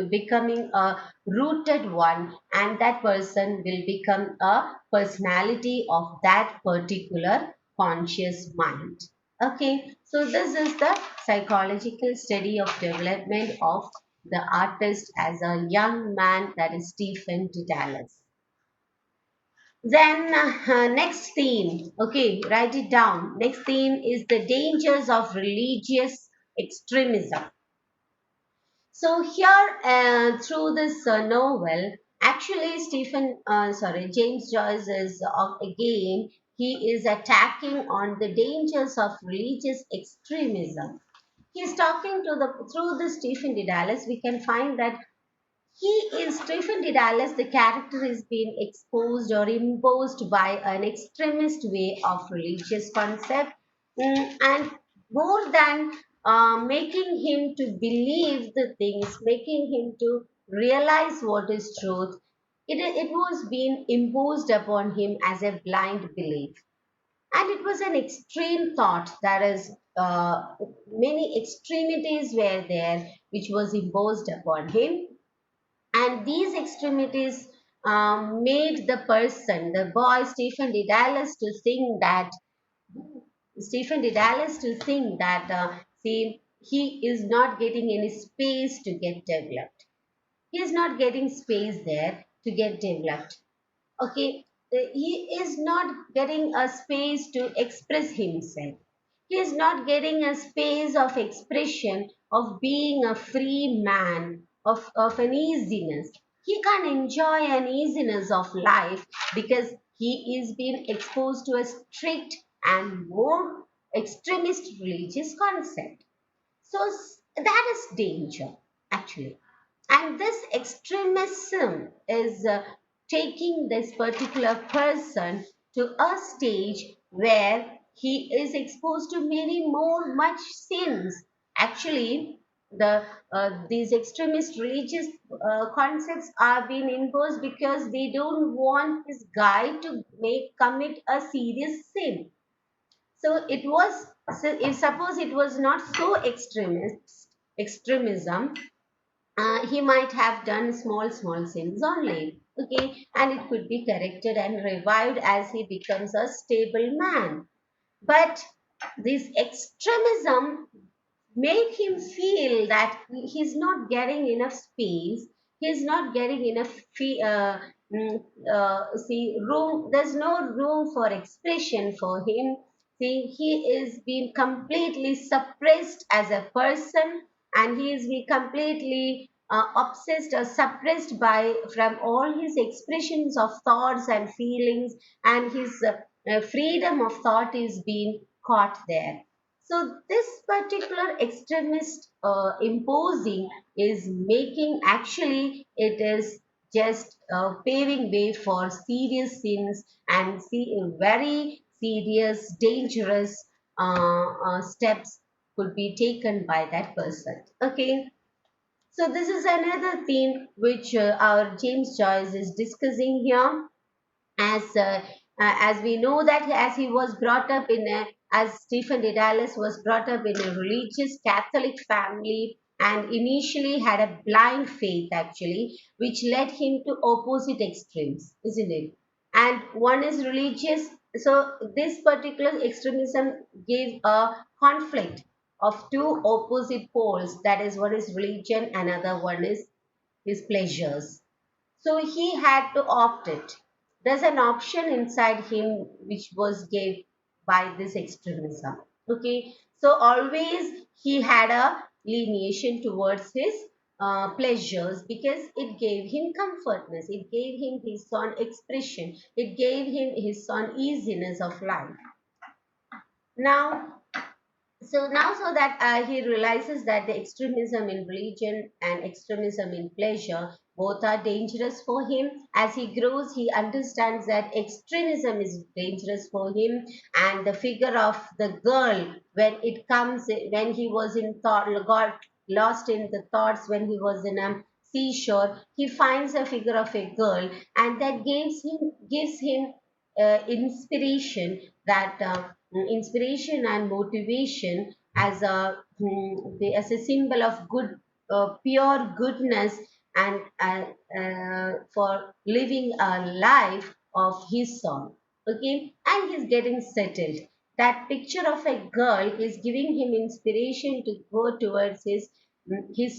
becoming a rooted one, and that person will become a personality of that particular conscious mind. Okay, so this is the psychological study of development of the artist as a young man, that is Stephen Dedalus. Then next theme, okay, write it down. Next theme is the dangers of religious extremism. So here, through this novel, actually James Joyce is again, he is attacking on the dangers of religious extremism. He's talking to the through the Stephen Dedalus. We can find that he is Stephen Dedalus. The character is being exposed or imposed by an extremist way of religious concept, and more than making him to believe the things, making him to realize what is truth, it was being imposed upon him as a blind belief. And it was an extreme thought, that is, many extremities were there which was imposed upon him, and these extremities made the person, the boy Stephen Dedalus to think that, see, he is not getting any space to get developed. He is not getting space there to get developed. Okay, he is not getting a space to express himself. He is not getting a space of expression of being a free man, of an easiness. He can't enjoy an easiness of life because he is being exposed to a strict and more extremist religious concept. So that is danger, actually. And this extremism is taking this particular person to a stage where he is exposed to many more much sins. Actually, these extremist religious concepts are being imposed because they don't want this guy to make commit a serious sin. So it was, so if suppose it was not so extremism, he might have done small sins only. Okay, and it could be corrected and revived as he becomes a stable man. But this extremism make him feel that he's not getting enough space, he's not getting enough room, there's no room for expression for him. See, he is being completely suppressed as a person, and he is being completely obsessed or suppressed by from all his expressions of thoughts and feelings, and his freedom of thought is being caught there. So this particular extremist imposing is making, actually it is just paving way for serious sins and see very serious dangerous steps could be taken by that person. Okay, so this is another theme which our James Joyce is discussing here, as we know that as he was brought up in a, as Stephen Dedalus was brought up in a religious Catholic family and initially had a blind faith, actually, which led him to opposite extremes, isn't it? And one is religious, so this particular extremism gave a conflict of two opposite poles, that is, one is religion, another one is his pleasures. So he had to opt it. There's an option inside him which was gave by this extremism. Okay, so always he had a leniation towards his pleasures because it gave him comfortness, it gave him his own expression, it gave him his own easiness of life. Now, so that he realizes that the extremism in religion and extremism in pleasure both are dangerous for him. As he grows, he understands that extremism is dangerous for him, and the figure of the girl, when it comes, when he was in thought, got lost in the thoughts, when he was in a seashore, he finds a figure of a girl, and that gives him inspiration, that inspiration and motivation as as a symbol of good, pure goodness, and for living a life of his song. Okay, and he's getting settled. That picture of a girl is giving him inspiration to go towards his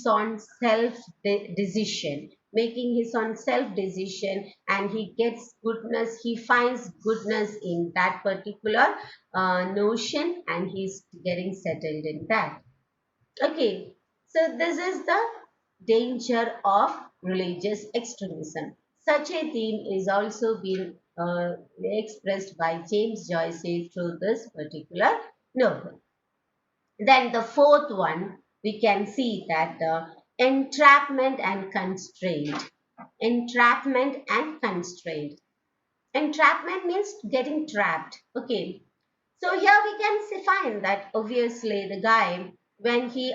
own self decision, making his own self decision, and he gets goodness, he finds goodness in that particular notion, and he's getting settled in that. Okay, so this is the danger of religious extremism. Such a theme is also being expressed by James Joyce through this particular novel. Then the fourth one, we can see that entrapment and constraint. Entrapment and constraint. Entrapment means getting trapped. Okay. So here we can find that obviously the guy, when he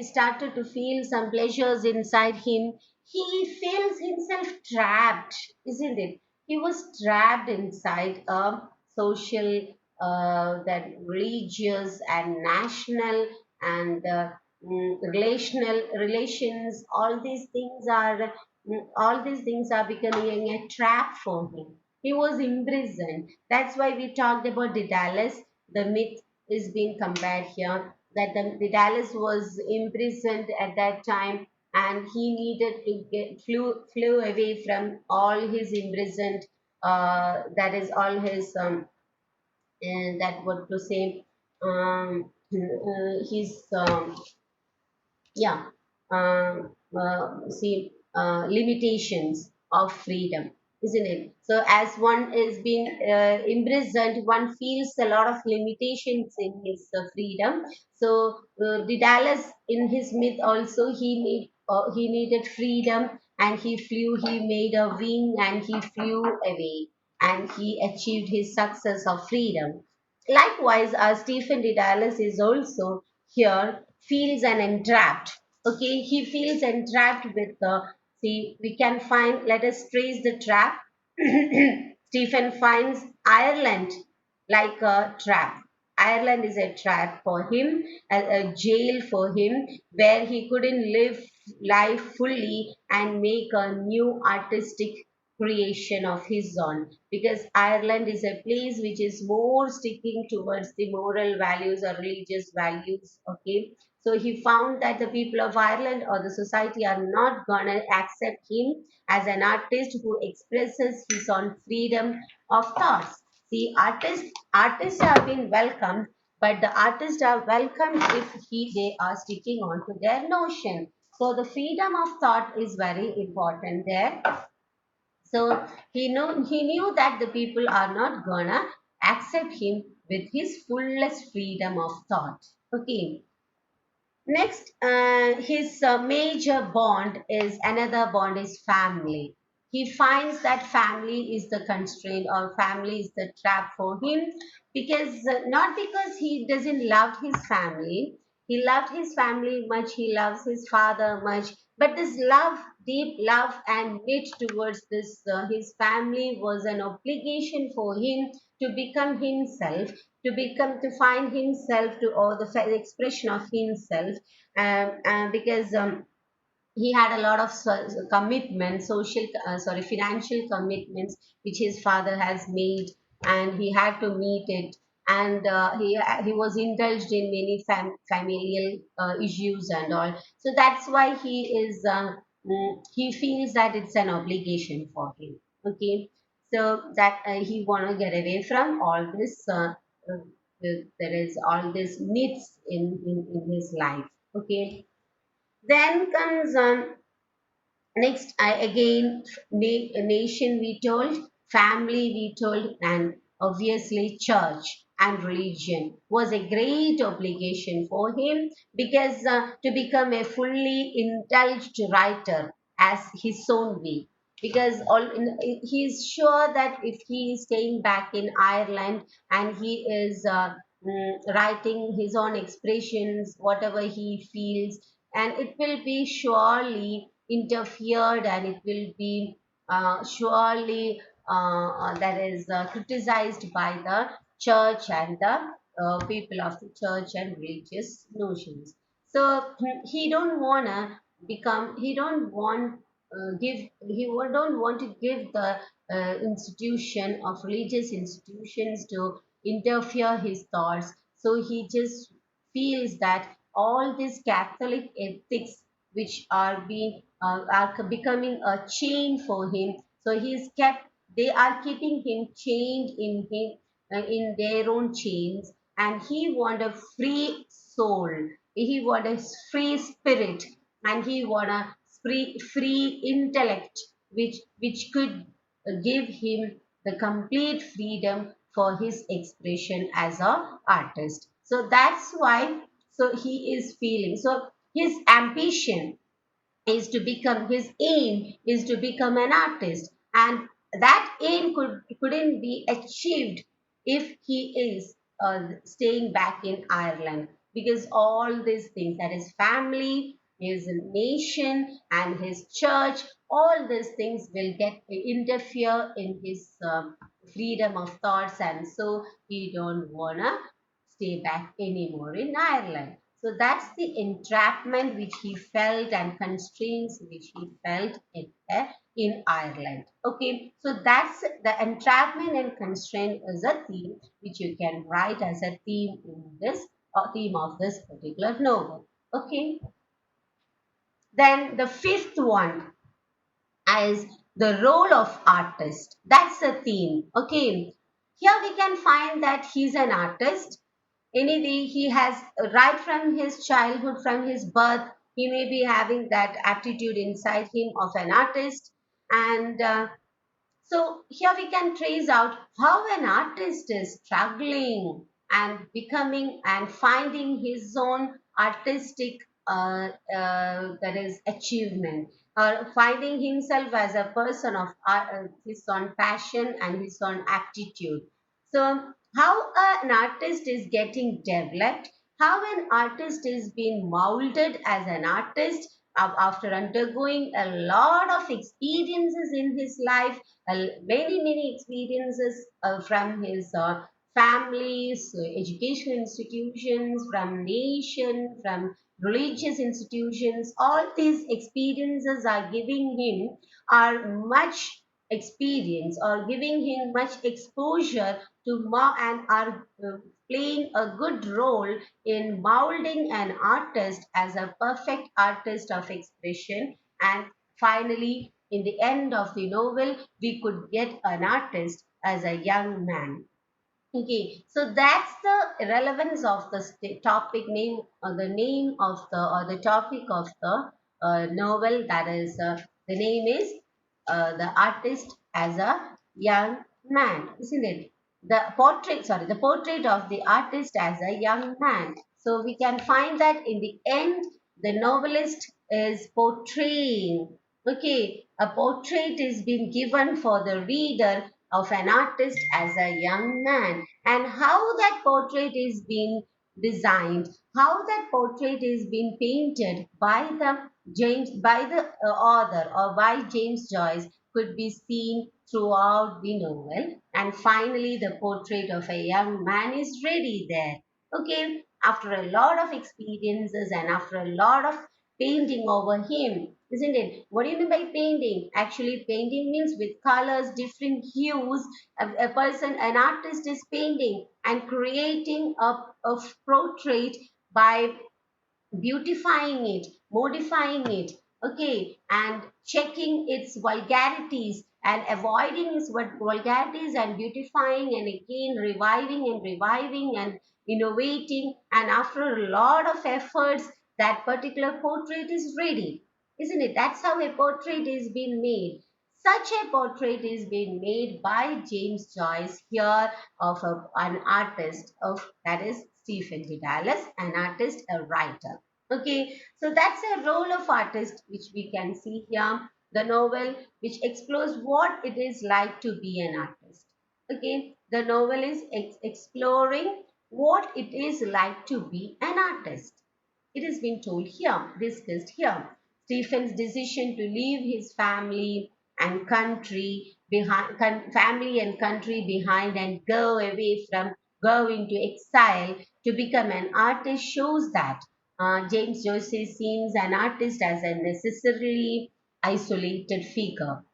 started to feel some pleasures inside him, he feels himself trapped, isn't it? He was trapped inside a social, that religious and national and relational relations. All these things are becoming a trap for him. He was imprisoned. That's why we talked about Daedalus. The myth is being compared here, that the Daedalus was imprisoned at that time, and he needed to flew away from all his imprisoned, that is all his, and that what to say, his, yeah, see, limitations of freedom, isn't it? So as one is being imprisoned, one feels a lot of limitations in his freedom. So Daedalus in his myth also, he needed freedom, and he made a wing and he flew away, and he achieved his success of freedom. Likewise, Stephen Daedalus is also here, feels and entrapped. Okay, he feels entrapped with the, see, we can find, let us trace the trap. Stephen finds Ireland like a trap. Ireland is a trap for him, a jail for him, where he couldn't live life fully and make a new artistic creation of his own, because Ireland is a place which is more sticking towards the moral values or religious values. Okay, so he found that the people of Ireland or the society are not gonna accept him as an artist who expresses his own freedom of thoughts. See, artists have been welcomed, but the artists are welcomed if they are sticking on to their notion. So the freedom of thought is very important there. So he knew that the people are not gonna accept him with his fullest freedom of thought. Okay. Next, his major bond is another bond is family. He finds that family is the constraint or family is the trap for him, because not because he doesn't love his family. He loved his family much. He loves his father much. But this love, deep love and knit towards this his family was an obligation for him to become himself, to find himself, to or the expression of himself, because he had a lot of commitments, financial commitments which his father has made, and he had to meet it. And he was indulged in many familial issues and all. So that's why he feels that it's an obligation for him. Okay, so that he want to get away from all this. There is all this needs in his life. Okay, then comes next, I again, nation we told, family we told, and obviously church and religion was a great obligation for him, because to become a fully indulged writer as his own way. Because he is sure that if he is staying back in Ireland and he is writing his own expressions, whatever he feels, and it will be surely interfered, and it will be surely that is criticized by the church and the people of the church and religious notions. So he don't wanna become, he don't want give he don't want to give the institution of religious institutions to interfere his thoughts. So he just feels that all these Catholic ethics which are becoming a chain for him. So he's kept, they are keeping him chained in their own chains, and he want a free soul. He want a free spirit, and he want a free intellect, which could give him the complete freedom for his expression as a artist. So that's why, so he is feeling, so his ambition is to become, his aim is to become an artist, and that aim couldn't be achieved if he is staying back in Ireland, because all these things, that is family, his nation and his church, all these things will get interfere in his freedom of thoughts, and so he don't wanna stay back anymore in Ireland. So that's the entrapment which he felt and constraints which he felt in Ireland. Okay, so that's the entrapment and constraint is a theme which you can write as a theme in this theme of this particular novel. Okay, then the fifth one as the role of artist. That's the theme. Okay. Here we can find that he's an artist. Anyway, he has right from his childhood, from his birth, he may be having that aptitude inside him of an artist. And so here we can trace out how an artist is struggling and becoming and finding his own artistic that is achievement, or finding himself as a person of his own passion and his own aptitude. So how an artist is getting developed, how an artist is being molded as an artist after undergoing a lot of experiences in his life, many experiences from his families, educational institutions, from nation, from religious institutions. All these experiences are giving him are much experience or giving him much exposure to and are playing a good role in molding an artist as a perfect artist of expression. And finally, in the end of the novel, we could get an artist as a young man. Okay, so that's the relevance of the topic name or the name of the topic of the novel. That is, the name is the artist as a young man, isn't it? The portrait of the artist as a young man. So we can find that in the end, the novelist is portraying. Okay, a portrait is being given for the reader of an artist as a young man, and how that portrait is being designed, how that portrait is being painted by the author or by James Joyce could be seen throughout the novel. And finally, the portrait of a young man is ready there. Okay, after a lot of experiences and after a lot of painting over him, isn't it? What do you mean by painting? Actually, painting means with colors, different hues. A person, an artist is painting and creating a portrait by beautifying it, modifying it, okay, and checking its vulgarities and avoiding its vulgarities and beautifying and again reviving and innovating. And after a lot of efforts, that particular portrait is ready, isn't it? That's how a portrait is being made. Such a portrait is being made by James Joyce here of an artist of that is Stephen Dallas, an artist, a writer. Okay, so that's a role of artist which we can see here. The novel which explores what it is like to be an artist. Okay, the novel is exploring what it is like to be an artist. It has been told here, discussed here. Stephen's decision to leave his family and country behind, family and country behind, and go into exile to become an artist shows that James Joyce sees an artist as a necessarily isolated figure.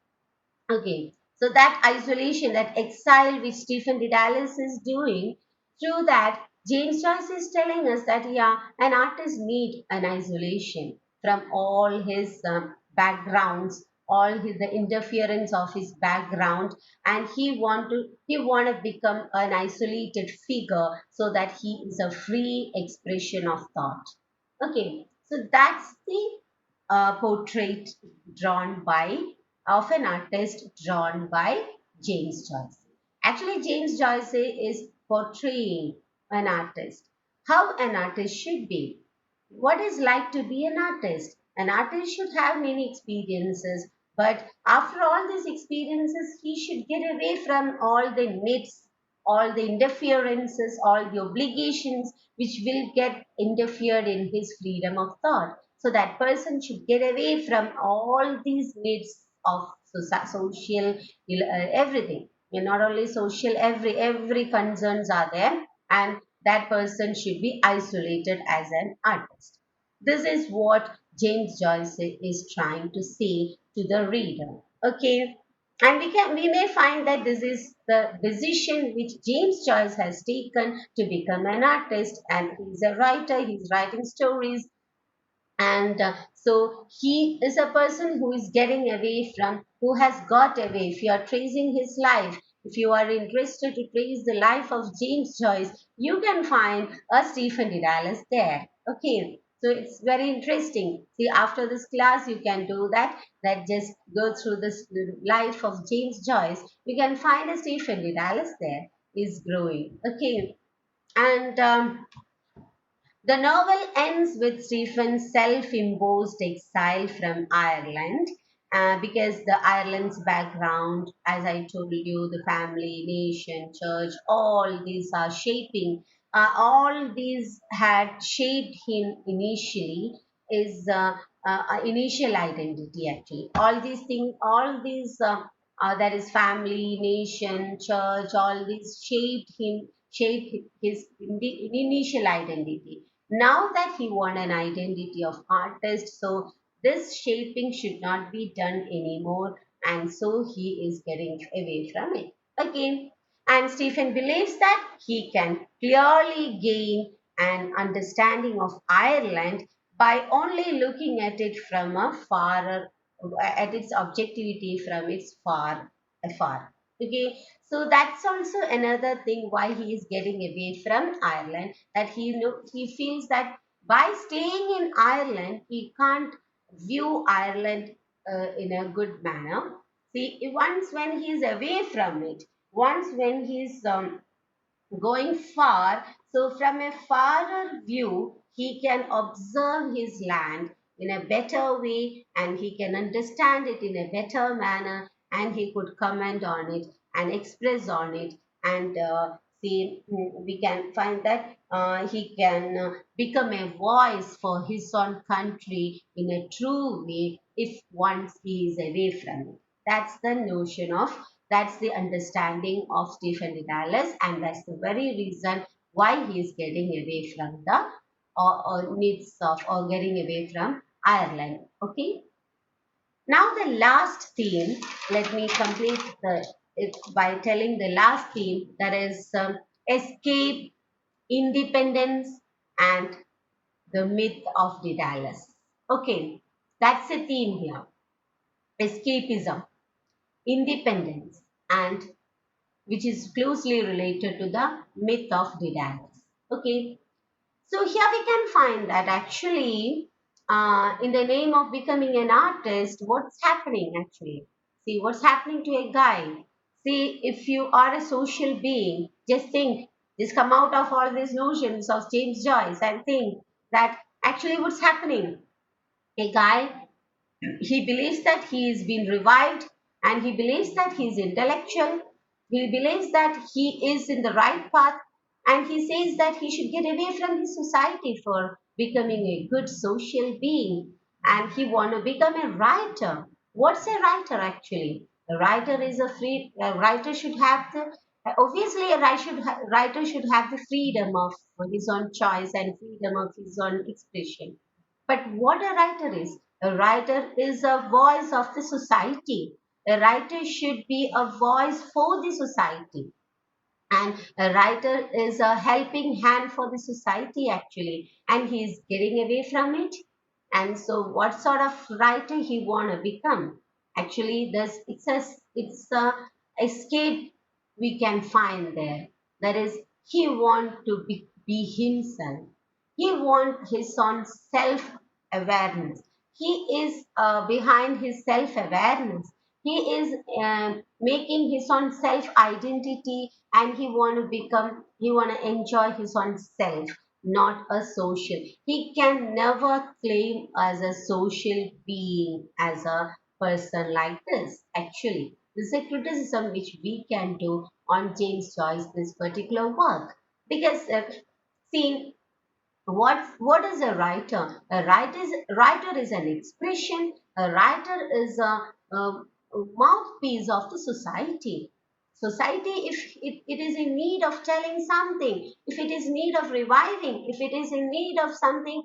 Okay, so that isolation, that exile which Stephen Dedalus is doing, through that, James Joyce is telling us that, yeah, an artist need an isolation from all his backgrounds, all the interference of his background, and he want to become an isolated figure so that he is a free expression of thought. Okay, so that's the portrait drawn by of an artist drawn by James Joyce. Actually, James Joyce is portraying an artist, how an artist should be, what is like to be an artist. An artist should have many experiences, but after all these experiences, he should get away from all the myths, all the interferences, all the obligations which will get interfered in his freedom of thought. So that person should get away from all these myths of social, everything. Not only social, every concerns are there, and that person should be isolated as an artist. This is what James Joyce is trying to say to the reader. Okay, and we may find that this is the decision which James Joyce has taken to become an artist, and he's a writer. He's writing stories, and so he is a person who is getting away from, who has got away. If you are tracing his life, if you are interested to trace the life of James Joyce, you can find a Stephen Dedalus there. Okay, so it's very interesting. See, after this class you can do that, just go through this life of James Joyce. You can find a Stephen Dedalus there is growing. Okay, and the novel ends with Stephen's self-imposed exile from Ireland, because the Ireland's background, as I told you, the family, nation, church, all these are shaping. All these had shaped him initially. Is initial identity actually. All these things, all these that is family, nation, church, all these shaped his initial identity. Now that he won an identity of artist, so this shaping should not be done anymore, and so he is getting away from it again. And Stephen believes that he can clearly gain an understanding of Ireland by only looking at it from a far, at its objectivity from its far afar. Okay, so that's also another thing why he is getting away from Ireland, that he feels that by staying in Ireland he can't view Ireland in a good manner. See, once when he is away from it, once when he's going far, so from a farther view, he can observe his land in a better way, and he can understand it in a better manner, and he could comment on it and express on it. And see, we can find that he can become a voice for his own country in a true way if once he is away from it. That's the notion of, that's the understanding of Stephen Dedalus, and that's the very reason why he is getting away from the or needs of, or getting away from Ireland. Okay. Now the last theme. Let me complete it by telling the last theme, that is escape, independence, and the myth of Dedalus. Okay, that's the theme here. Escapism, independence, and which is closely related to the myth of Daedalus. Okay, so here we can find that actually, in the name of becoming an artist, what's happening actually? See, what's happening to a guy? See, if you are a social being, just think, just come out of all these notions of James Joyce and think that actually what's happening. A guy, he believes that he is being revived, and he believes that he is intellectual. He believes that he is in the right path, and he says that he should get away from his society for becoming a good social being, and he want to become a writer. What's a writer actually? A writer is a writer should have the, obviously a writer should have the freedom of his own choice and freedom of his own expression. But what a writer is? A writer is a voice of the society. A writer should be a voice for the society. And a writer is a helping hand for the society actually. And he is getting away from it. And so what sort of writer he wanna become? Actually, this it's a escape we can find there. That is, he want to be himself. He want his own self awareness. He is behind his self awareness. He is making his own self identity, and he want to enjoy his own self, not a social. He can never claim as a social being, as a person like this. Actually, this is a criticism which we can do on James Joyce, this particular work. Because see, what is a writer? Writer is an expression. A writer is a mouthpiece of the society. Society, if it is in need of telling something, if it is in need of reviving, if it is in need of something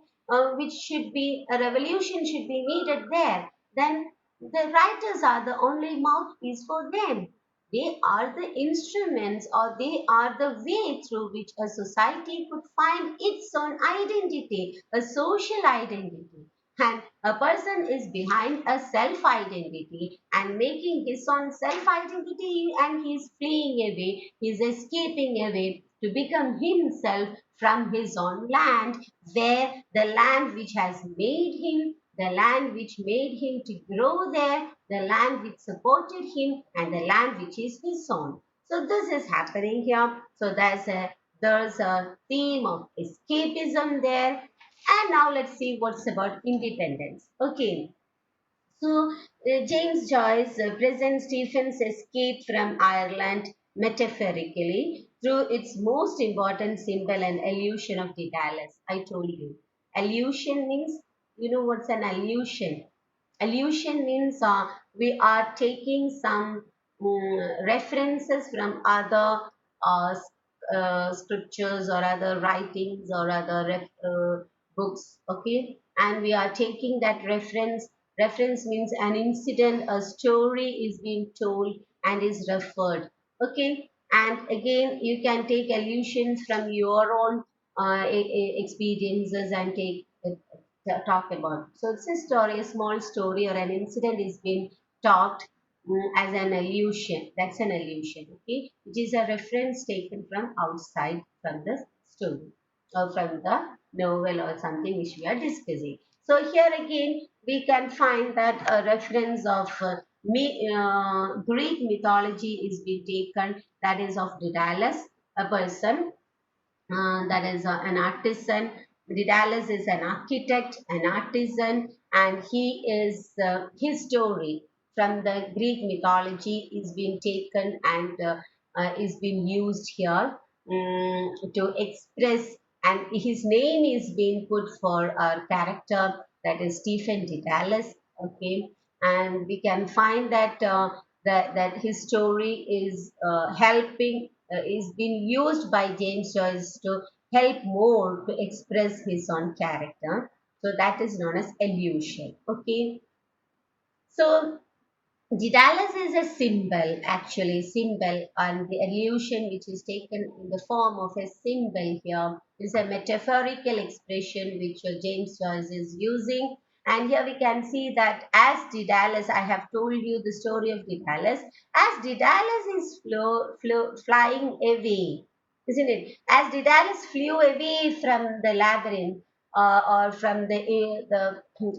which should be a revolution should be needed there, then the writers are the only mouthpiece for them. They are the instruments, or they are the way through which a society could find its own identity, a social identity. And a person is behind a self identity and making his own self identity, and he's fleeing away, he's escaping away to become himself from his own land, where the land which has made him, the land which made him to grow there, the land which supported him, and the land which is his own. So this is happening here. So there's a theme of escapism there. And now let's see what's about independence. Okay, so, James Joyce presents Stephen's escape from Ireland metaphorically through its most important symbol and allusion of Daedalus. I told you. Allusion means, you know what's an allusion? Allusion means we are taking some references from other scriptures or other writings or other books, okay? And we are taking that reference. Reference means an incident, a story is being told and is referred, okay? And again, you can take allusions from your own experiences and talk about. So it's a story, a small story or an incident is being talked as an allusion. That's an allusion, okay? It is a reference taken from outside from the story or from the novel or something which we are discussing. So here again, we can find that a reference of Greek mythology is being taken, that is of Daedalus, a person that is an artisan. Daedalus is an architect, an artisan, and his story from the Greek mythology is being taken and is being used here to express, and his name is being put for a character, that is Stephen Daedalus. Okay, and we can find that that his story is being used by James Joyce to help more to express his own character. So that is known as allusion. Okay. So Daedalus is a symbol, actually, symbol, and the allusion which is taken in the form of a symbol here is a metaphorical expression which James Joyce is using. And here we can see that as Daedalus, I have told you the story of Daedalus, as Daedalus is flying away, isn't it? As Daedalus flew away from the labyrinth, or from the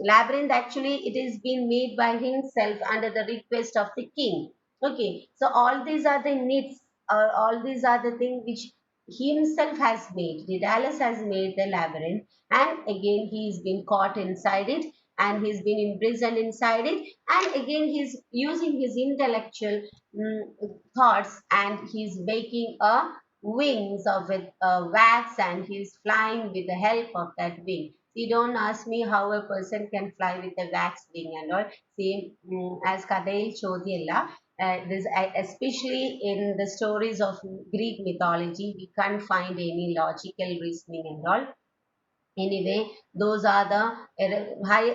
labyrinth, actually it is being made by himself under the request of the king. Okay, so all these are the needs, or all these are the things which himself has made. Daedalus has made the labyrinth, and again he is being caught inside it, and he's been imprisoned inside it, and again he's using his intellectual thoughts, and he's making a wings of with wax, and he's flying with the help of that wing. You don't ask me how a person can fly with a wax wing and all. Same as Kadayil Chodyalla. Especially in the stories of Greek mythology, we can't find any logical reasoning and all. Anyway, those are the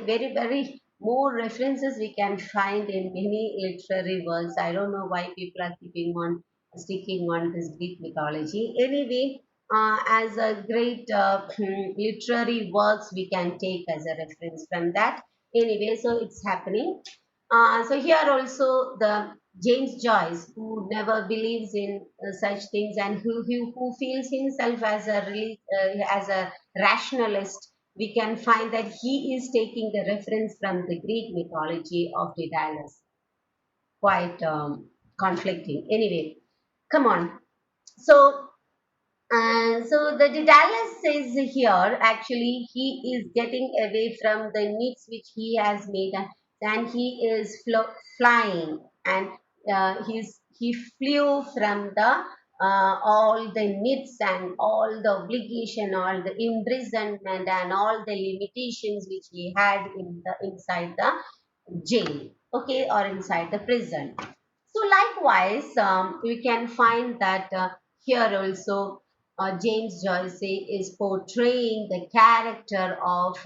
very, very more references we can find in many literary works. I don't know why people are keeping on sticking on this Greek mythology. Anyway, as a great literary works, we can take as a reference from that. Anyway, so it's happening. So here also the James Joyce, who never believes in such things, and who feels himself as as a rationalist, we can find that he is taking the reference from the Greek mythology of Daedalus. Quite conflicting. Anyway, come on. So so the Daedalus says here, actually, he is getting away from the nets which he has made, and he is flying, and he flew from the all the nets and all the obligation, all the imprisonment, and all the limitations which he had in the inside the jail, okay, or inside the prison. So likewise, we can find that here also James Joyce is portraying the character of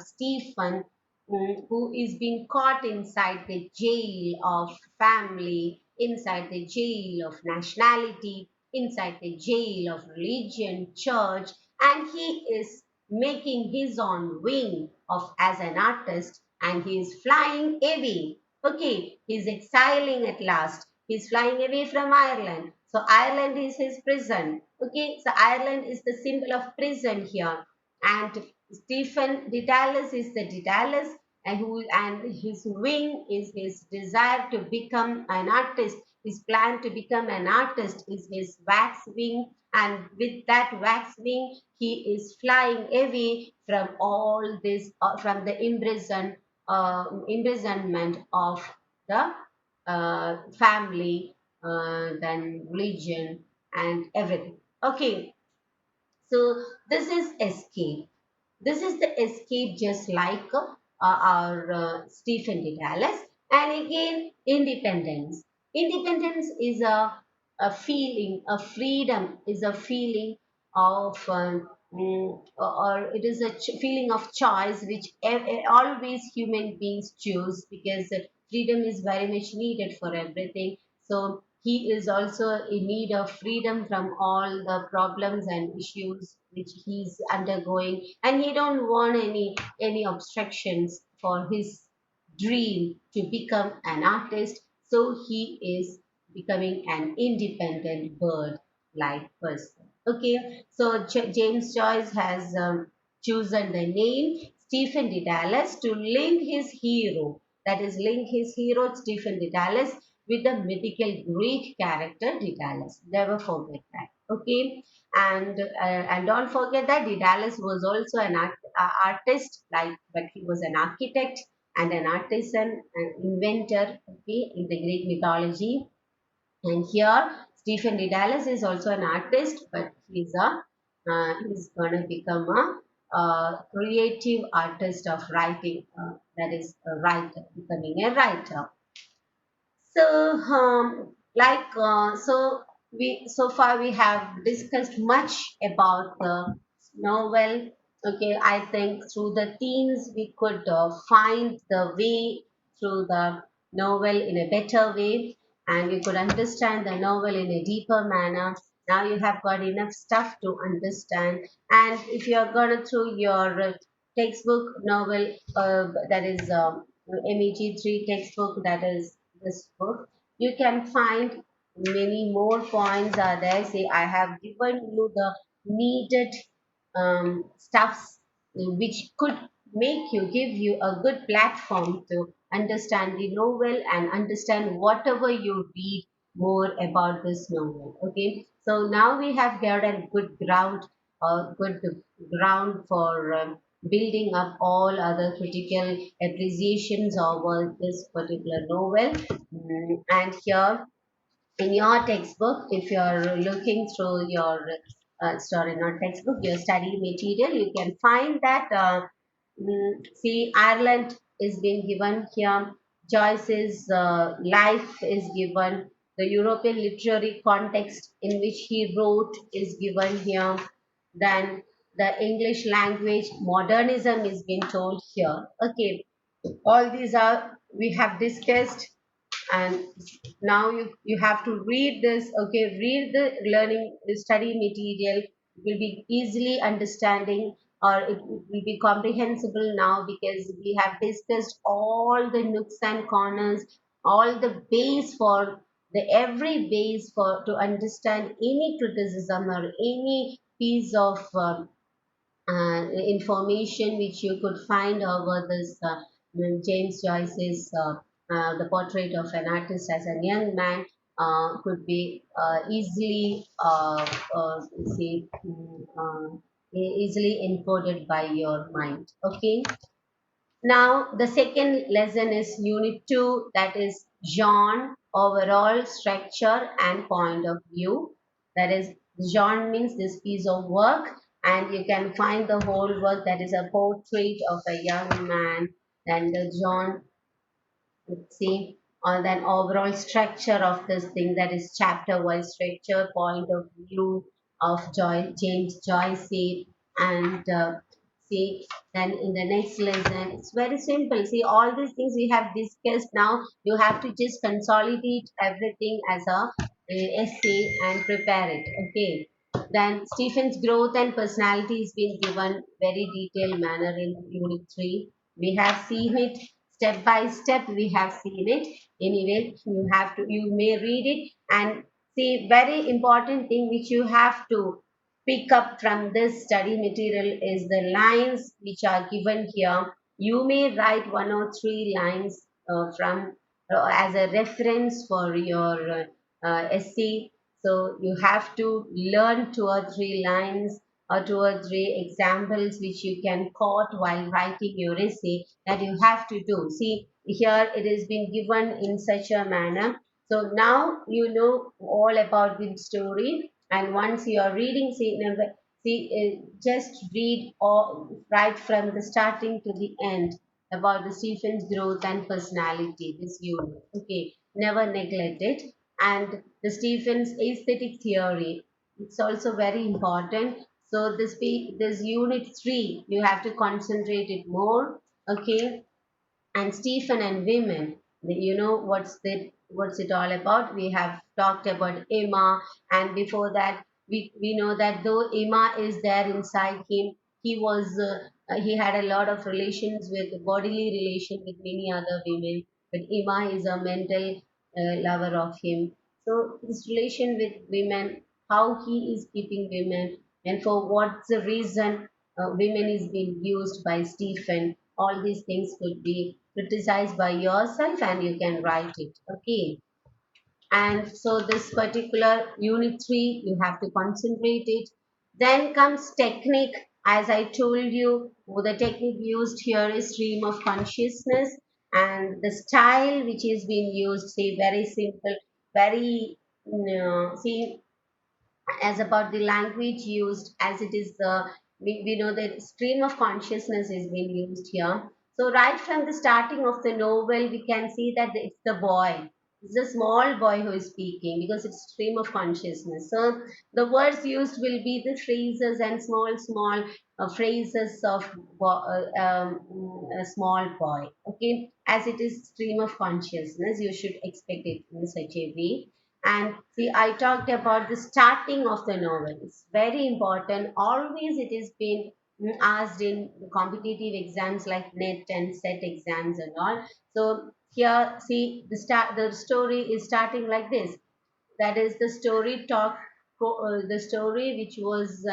Stephen, who is being caught inside the jail of family, inside the jail of nationality, inside the jail of religion, church, and he is making his own wing of as an artist, and he is flying away. Okay, he's exiling at last. He's flying away from Ireland. So Ireland is his prison. Okay, so Ireland is the symbol of prison here. And Stephen Dedalus is the Dedalus, and his wing is his desire to become an artist. His plan to become an artist is his wax wing, and with that wax wing, he is flying away from all this, from the imprisonment of the family, then religion, and everything. Okay, so this is escape. This is the escape, just like our Stephen de Dallas. And again, independence. Independence is a feeling, a freedom is a feeling of, or it is a feeling of choice which always human beings choose, because freedom is very much needed for everything. So he is also in need of freedom from all the problems and issues which he's undergoing, and he don't want any obstructions for his dream to become an artist. So he is becoming an independent bird like person. Okay, so James Joyce has chosen the name Stephen de Dallas to link his hero, that is, link his hero Stephen de Dallas with the mythical Greek character Daedalus. Never forget that. Okay, and don't forget that Daedalus was also an artist, like, but he was an architect and an artisan, an inventor. Okay, in the Greek mythology, and here Stephen Daedalus is also an artist, but he's gonna become a creative artist of writing. That is a writer, becoming a writer. So, so far we have discussed much about the novel. Okay, I think through the themes we could find the way through the novel in a better way, and we could understand the novel in a deeper manner. Now you have got enough stuff to understand, and if you are going through your textbook novel, that is MEG3 textbook, that is this book, you can find many more points are there. Say, I have given you the needed stuffs which could give you a good platform to understand the novel and understand whatever you read more about this novel. Okay, so now we have got a good ground for building up all other critical appreciations over this particular novel. And here in your textbook, if you're looking through your story, not textbook, your study material, you can find that, see, Ireland is being given here, Joyce's life is given, the European literary context in which he wrote is given here, then the English language modernism is being told here. Okay, all these are we have discussed, and now you have to read this. Okay, read the study material. It will be easily understanding, or it will be comprehensible now, because we have discussed all the nooks and corners, all the base for the every base for to understand any criticism or any piece of information which you could find over this James Joyce's The Portrait of an Artist as a Young Man, could be easily say easily encoded by your mind. Okay. Now, the second lesson is Unit 2, that is genre, overall structure and point of view. That is, genre means this piece of work, and you can find the whole work, that is a portrait of a young man. Then the genre, let's see. then overall structure of this thing, that is chapter wise structure, point of view of James Joyce, and see, then in the next lesson it's very simple. See, all these things we have discussed. Now you have to just consolidate everything as a essay and prepare it. Okay, then Stephen's growth and personality is being given very detailed manner in unit 3. We have seen it step by step. We have seen it. Anyway, you may read it and see, very important thing which you have to pick up from this study material is the lines which are given here. You may write one or three lines from as a reference for your essay. So you have to learn two or three lines or two or three examples which you can quote while writing your essay, that you have to do. See, here it is being given in such a manner. So now you know all about the story, and once you are reading, just read or right from the starting to the end about the Stephen's growth and personality, this unit. Okay, never neglect it. And the Stephen's aesthetic theory, it's also very important. So this unit 3, you have to concentrate it more. Okay, and Stephen and women. You know what's it all about? We have talked about Emma, and before that, we know that though Emma is there inside him, he had a lot of relations with bodily relation with many other women, but Emma is a mental lover of him. So his relation with women, how he is keeping women, and for what's the reason women is being used by Stephen. All these things could be criticized by yourself and you can write it. Okay. And so this particular unit 3, you have to concentrate it. Then comes technique. As I told you, the technique used here is stream of consciousness, and the style which is being used, say very simple, very see, as about the language used, as it is we know that stream of consciousness is being used here. So right from the starting of the novel we can see that it's the boy, it's the small boy who is speaking, because it's stream of consciousness. So the words used will be the phrases and small phrases of a small boy. Okay, as it is stream of consciousness, you should expect it in such a way. And see, I talked about the starting of the novel. It's very important. Always it is been asked in competitive exams like NET and SET exams and all. So here, see, the story is starting like this. That is the story the story which was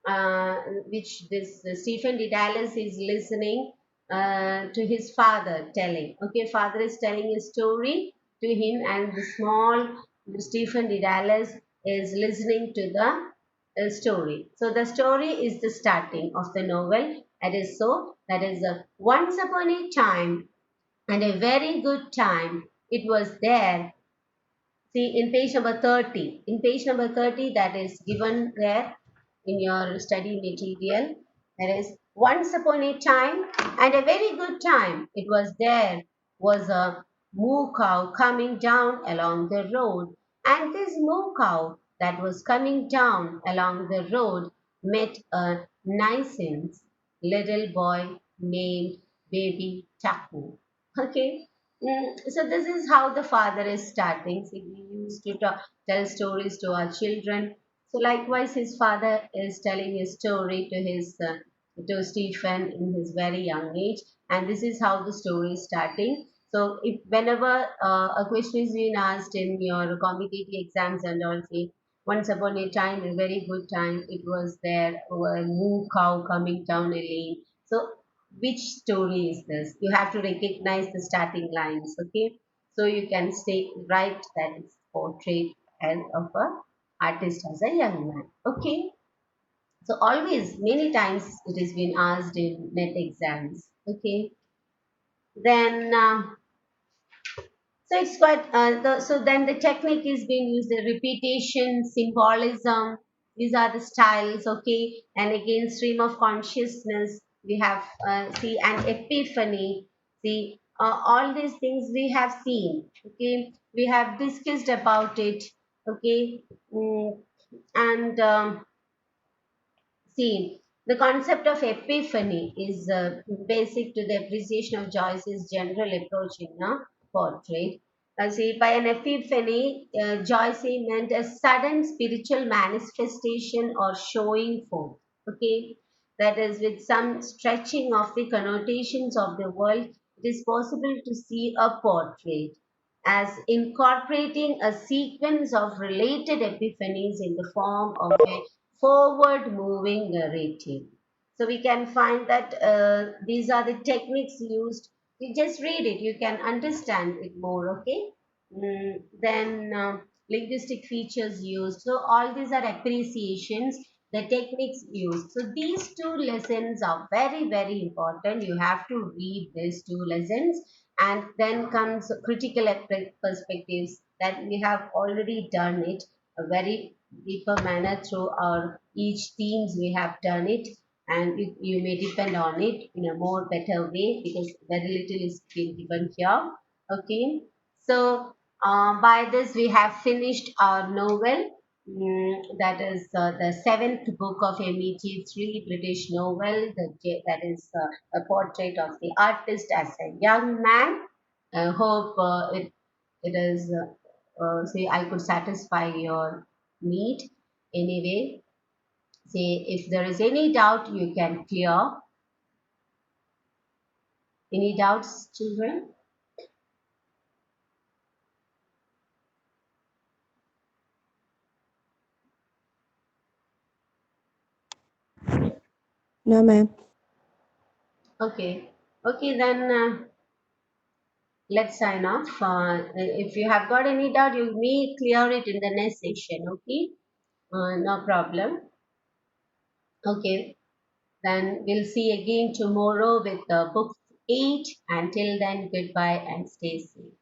uh, which this Stephen Dedalus is listening to his father telling. Okay, father is telling a story to him, and the small Stephen Dedalus is listening to the story. So the story is the starting of the novel. That is once upon a time, and a very good time. It was there. See, in page number 30, that is given there in your study material. There is once upon a time and a very good time. It was there was a moo cow coming down along the road. And this moo cow that was coming down along the road met a nice little boy named Baby Taku. Okay, so this is how the father is starting. So we used to tell stories to our children. So likewise, his father is telling his story to Stephen in his very young age, and this is how the story is starting. So if whenever a question is being asked in your competitive exams and all, say once upon a time, a very good time, it was there a moo cow coming down a lane. So which story is this? You have to recognize the starting lines, okay? So you can say write that it's portrait as of a artist as a young man, okay? So always, many times it has been asked in net exams, okay? Then so it's quite so then the technique is being used, the repetition, symbolism, these are the styles, okay? And again, stream of consciousness, we have see an epiphany, see all these things we have seen. Okay, we have discussed about it. Okay. And See, the concept of epiphany is basic to the appreciation of Joyce's general approach in a portrait. See, by an epiphany, Joyce meant a sudden spiritual manifestation or showing forth. Okay, that is, with some stretching of the connotations of the world, it is possible to see a portrait as incorporating a sequence of related epiphanies in the form of a forward moving narrative. So we can find that these are the techniques used. You just read it, you can understand it more, okay? Then linguistic features used. So all these are appreciations, the techniques used. So these two lessons are very, very important. You have to read these two lessons. And then comes critical perspectives that we have already done it a very deeper manner through our each themes we have done it, and you may depend on it in a more better way because very little is being given here. Okay, so by this we have finished our novel. That is the seventh book of MET3 British novel. That is a portrait of the artist as a young man. I hope it is. Say I could satisfy your need. Anyway, say if there is any doubt, you can clear. Any doubts, children? No, ma'am. Okay. Okay, then let's sign off. If you have got any doubt, you may clear it in the next session. Okay. No problem. Okay. Then we'll see again tomorrow with book 8. Until then, goodbye and stay safe.